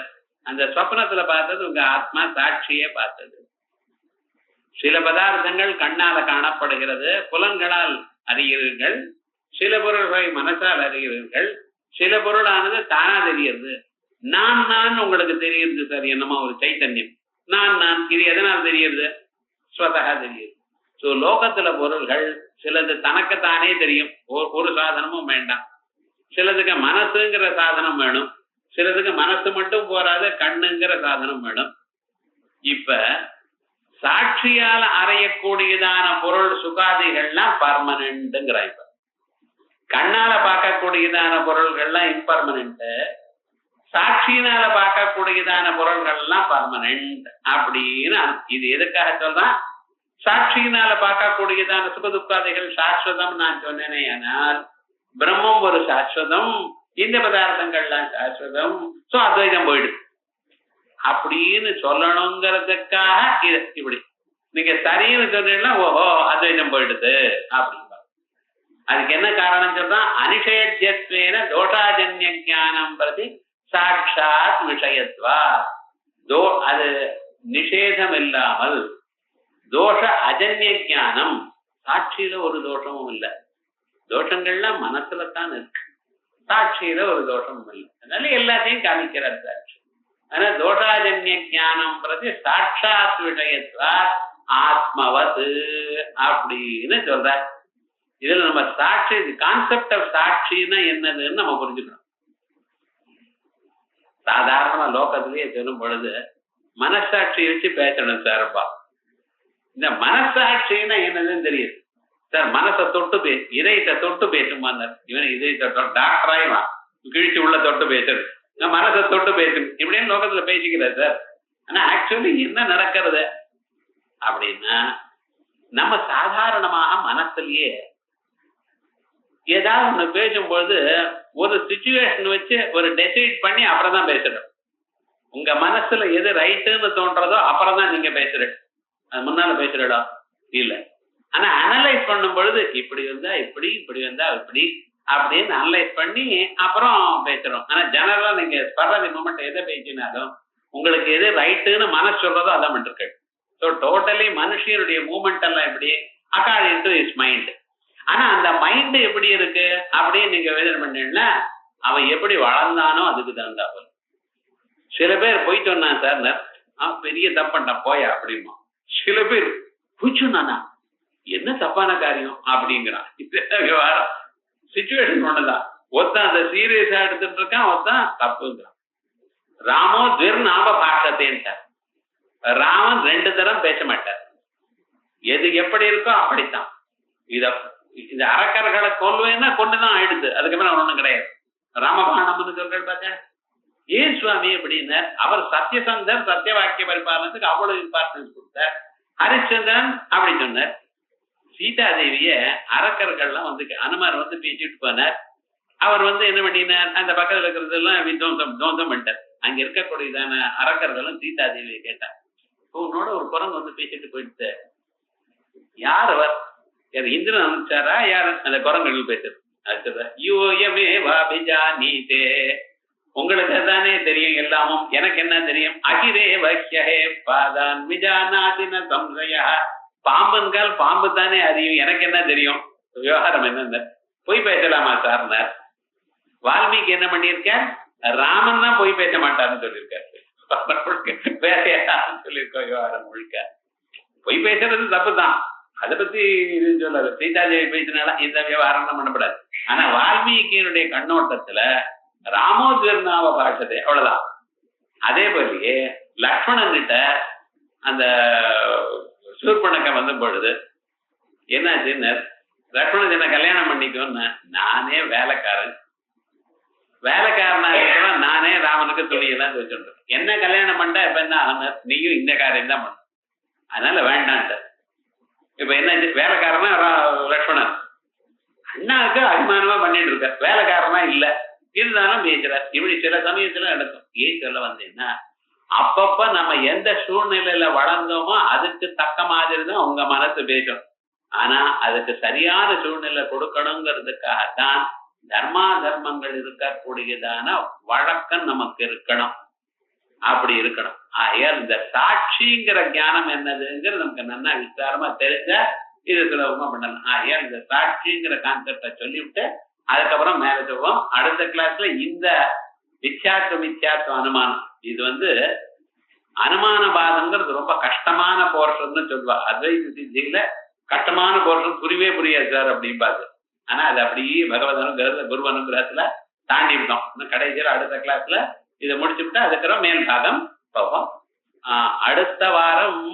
அந்த சொப்னத்துல பார்த்தது உங்க ஆத்மா சாட்சியே பார்த்தது. சில பதார்த்தங்கள் கண்ணால காணப்படுகிறது, புலன்களால் அறிகிறீர்கள். சில பொருள்களை மனசால் அறிகிறீர்கள். சில பொருளானது தானா தெரியுது. நான் உங்களுக்கு தெரியுது சார், என்னமோ ஒரு சைத்தன்யம். நான் இது எதனால் தெரியுது? ஸ்வதகா தெரியுது. ஸோ லோகத்துல பொருள்கள் சிலது தனக்குத்தானே தெரியும், ஒரு சாதனமும் வேண்டாம். சிலதுக்கு மனசுங்கிற சாதனம் வேணும், சிலதுக்கு மனசு மட்டும் போராது, கண்ணுங்கிற சாதனம் வேணும். இப்ப சாட்சியால அறையக்கூடியதான பொருள் சுகாதிகள்லாம் பர்மனன்ட்ங்கிற. இப்ப கண்ணால பார்க்கக்கூடியதான பொருள்கள்லாம் இம்பர்மனன்ட், சாட்சியினால பார்க்கக்கூடியதான பொருள்கள்லாம் பர்மனன்ட் அப்படின்னு. இது எதுக்காக சொல்றான்? சாட்சியினால பார்க்கக்கூடியதான சுகதுக்காதிகள் சாஸ்வதம் நான் சொன்னேனே, ஆனால் பிரம்மம் ஒரு சாஸ்வதம், இந்த பதார்த்தங்கள்லாம் சாஸ்வதம். சோ அத்வைதம் போயிடுது அப்படின்னு சொல்லணுங்கிறதுக்காக இது இப்படி நீங்க சரின்னு சொன்னீங்கன்னா ஓஹோ அத்வைதம் போயிடுது அப்படின்பா. அதுக்கு என்ன காரணம் சொல்றா? அனிஷேத்யத்வேன தோஷாஜன்ய ஞானம் பிரதி சாட்சாத் விஷயத்வா. அது நிஷேதம் இல்லாமல் தோஷ அஜன்ய ஞானம். சாட்சியில ஒரு தோஷமும் இல்லை, தோஷங்கள்லாம் மனசுல தான் இருக்கு, சாட்சியில ஒரு தோஷமும் இல்லை. அதனால எல்லாத்தையும் காமிக்கிறார் சாட்சி. ஆனா தோஷாஜன்ய ஞானம் பிரதி சாட்சாத் விஷயத்வா ஆத்மவது அப்படின்னு சொல்ற. இதுல நம்ம சாட்சி, கான்செப்ட் ஆஃப் சாட்சின்னா என்னதுன்னு நம்ம புரிஞ்சுக்கணும். சாதாரணமா லோகத்திலேயே சொல்லும் பொழுது மனசாட்சியை வச்சு பேசணும் சார்ப்பா. இந்த மனசாட்சின்னா என்னதுன்னு தெரியுது சார். மனசை தொட்டு இதயத்தை தொட்டு பேசுமான்னார். இவன் இதயத்தை டாக்டராயிவா கிழிச்சு உள்ள தொட்டு பேசுறது, மனசை தொட்டு பேசணும் இப்படின்னு லோகத்துல பேசிக்கிறார் சார். ஆனா ஆக்சுவலி என்ன நடக்கிறது அப்படின்னா, நம்ம சாதாரணமாக மனசுலயே ஏதாவது ஒண்ணு பேசும்பொழுது ஒரு சிச்சுவேஷன் வச்சு ஒரு டெசைட் பண்ணி அப்புறம் தான் பேசுறோம். உங்க மனசுல எது ரைட்டுன்னு தோன்றதோ அப்புறம் தான் நீங்க பேசுறீங்க, அது முன்னால பேசுறடா இல்ல. ஆனா அனலைஸ் பண்ணும் பொழுது இப்படி வந்தா இப்படி, இப்படி வந்தா இப்படி அப்படின்னு அனலைஸ் பண்ணி அப்புறம் பேசுறோம். ஆனா ஜெனரலா நீங்க ஸ்பர்ராதி மூமெண்ட் எதை பேசினாலும் உங்களுக்கு எது ரைட்டுன்னு மனசு சொல்றதோ அதான் பண்ணிருக்கு. ஸோ டோட்டலி மனுஷனுடைய மூமெண்ட் எல்லாம் எப்படி அக்கார்டிங் டு இஸ் மைண்ட். ஆனா அந்த மைண்ட் எப்படி இருக்கு அப்படின்னு நீங்க வேதனை பண்ணீங்கன்னா அவன் எப்படி வளர்ந்தானோ அதுக்கு தகுந்தாப்ப. சில பேர் போயிட்டு வந்தான் சார், பெரிய தப்பண்டான் போயா அப்படிமா. சில பேர் பூச்சுனானா என்ன தப்பான காரியம் அப்படிங்கிறான். சிச்சுவேஷன் ஒண்ணுதான். ஒருத்தன் அதை சீரியஸா எடுத்துட்டு இருக்கான், ஒருத்தன் தப்புங்கிறான். ராமோ துர்நாம பாஷத்தேன் சார். ராமன் 2 தரம் பேச மாட்டார். எது எப்படி இருக்கோ அப்படித்தான். இந்த அரக்கர்களை கொல்வேன்னா கொண்டுதான் ஆயிடுது, அதுக்கப்புறம் ஒண்ணும் கிடையாது. ராமபாணம்னு சொல்றது பார்த்தேன். ஏன் சுவாமி அப்படின்னா அவர் சத்தியசந்தர், சத்திய வாக்கிய பரிபாலனத்துக்கு அவ்வளவு இம்பார்ட்டன்ஸ் கொடுத்தார். ஹரிச்சந்திரன் அப்படி சொன்னார். சீதாதேவிய அரக்கர்கள்லாம் அனுமார் பேசிட்டு போனார். அவர் என்ன பண்ணினார், அந்த பக்கத்துல இருக்கிறதெல்லாம் துவம்சம் பண்ணிட்டார். அங்க இருக்கக்கூடியதான அரக்கர்களும் சீதாதேவியை கேட்டார், உன்னோட ஒரு குரங்கு பேசிட்டு போயிட்டு யார் அவர், யார் இந்திரன் அனுப்பிச்சாரா யார் அந்த குரங்குகள் பேசுறது? உங்களுக்கு தானே தெரியும் எல்லாமும், எனக்கு என்ன தெரியும். அகிரே வஹ்யஹே பாதான் விஜானாதின சம்சய. பாம்பன்கால் பாம்பு தானே அறியும், எனக்கு என்ன தெரியும். விவகாரம் என்ன போய் பேசலாமா சார்னார். வால்மீகி என்ன பண்ணியிருக்கார், ராமன் தான் போய் பேச மாட்டார்னு சொல்லியிருக்காரு. வேற யாரும் சொல்லியிருக்கோம். விவகாரம் முழுக்க பொய் பேசுறது தப்பு தான், அதை பத்தி இது சொல்லாது. சீதாதேவி பேசினால இந்த விவகாரம் தான் பண்ணப்படாது. ஆனா வால்மீகியினுடைய கண்ணோட்டத்துல ராமோத்வர்ணாவ பாஷத்தை அவ்வளவுதான். அதே போலயே லக்ஷ்மணன் கிட்ட அந்த சூர்பனக்க வந்த பொழுது என்னாச்சுன்னு, லக்ஷ்மணன் என்ன கல்யாணம் பண்ணிக்கோன்னு, நானே வேலைக்காரனா இருக்கலாம், நானே ராமனுக்கு துணியெல்லாம் வச்சுட்டு என்ன கல்யாணம் பண்ணிட்டா இப்ப என்ன ஆனார், நீயும் இந்த காரியம் தான் பண்ண, அதனால வேண்டான்ட்ட. இப்ப என்ன வேலைக்காரனா லக்ஷ்மணன் அண்ணாவுக்கு அபிமானமா பண்ணிட்டு இருக்க, வேலைக்காரனா இல்ல இருந்தாலும் பேசுறார். இப்படி சில சமயத்துல நடக்கும். ஏன் சொல்ல வந்தேன்னா, அப்பப்ப நம்ம எந்த சூழ்நிலையில வளர்ந்தோமோ அதுக்கு தக்க மாதிரி தான் உங்க மனசு பேசும். ஆனா அதுக்கு சரியான சூழ்நிலை கொடுக்கணுங்கிறதுக்காகத்தான் தர்மா தர்மங்கள் இருக்கக்கூடியதான வழக்கம் நமக்கு இருக்கணும். அப்படி இருக்கணும். ஆகையால் இந்த சாட்சிங்கிற ஞானம் என்னதுங்கிறது நமக்கு நல்லா விசாரமா தெரிஞ்சா இது சுலபமா பண்ணலாம். ஆகையால் இந்த சாட்சிங்கிற கான்செப்டை சொல்லிவிட்டு அதுக்கப்புறம் மேல சொல்லுவோம். அடுத்த கிளாஸ்ல இந்த மித்யாத்வ அனுமானம், இது அனுமான பாதங்கிறது ரொம்ப கஷ்டமான போர்ஷன் சொல்லுவா. அத்வைத சித்தியில கஷ்டமான போர்ஷன் புரியாது சார் அப்படின்பாரு. ஆனா அது அப்படியே பகவத் அனுகிரகத்துல குரு அனுகிரகத்துல தாண்டி விட்டோம். இன்னும் கடைசியில் அடுத்த கிளாஸ்ல இதை முடிச்சுவிட்டா அதுக்கப்புறம் மேல் பாகம் பார்ப்போம். அடுத்த வாரம்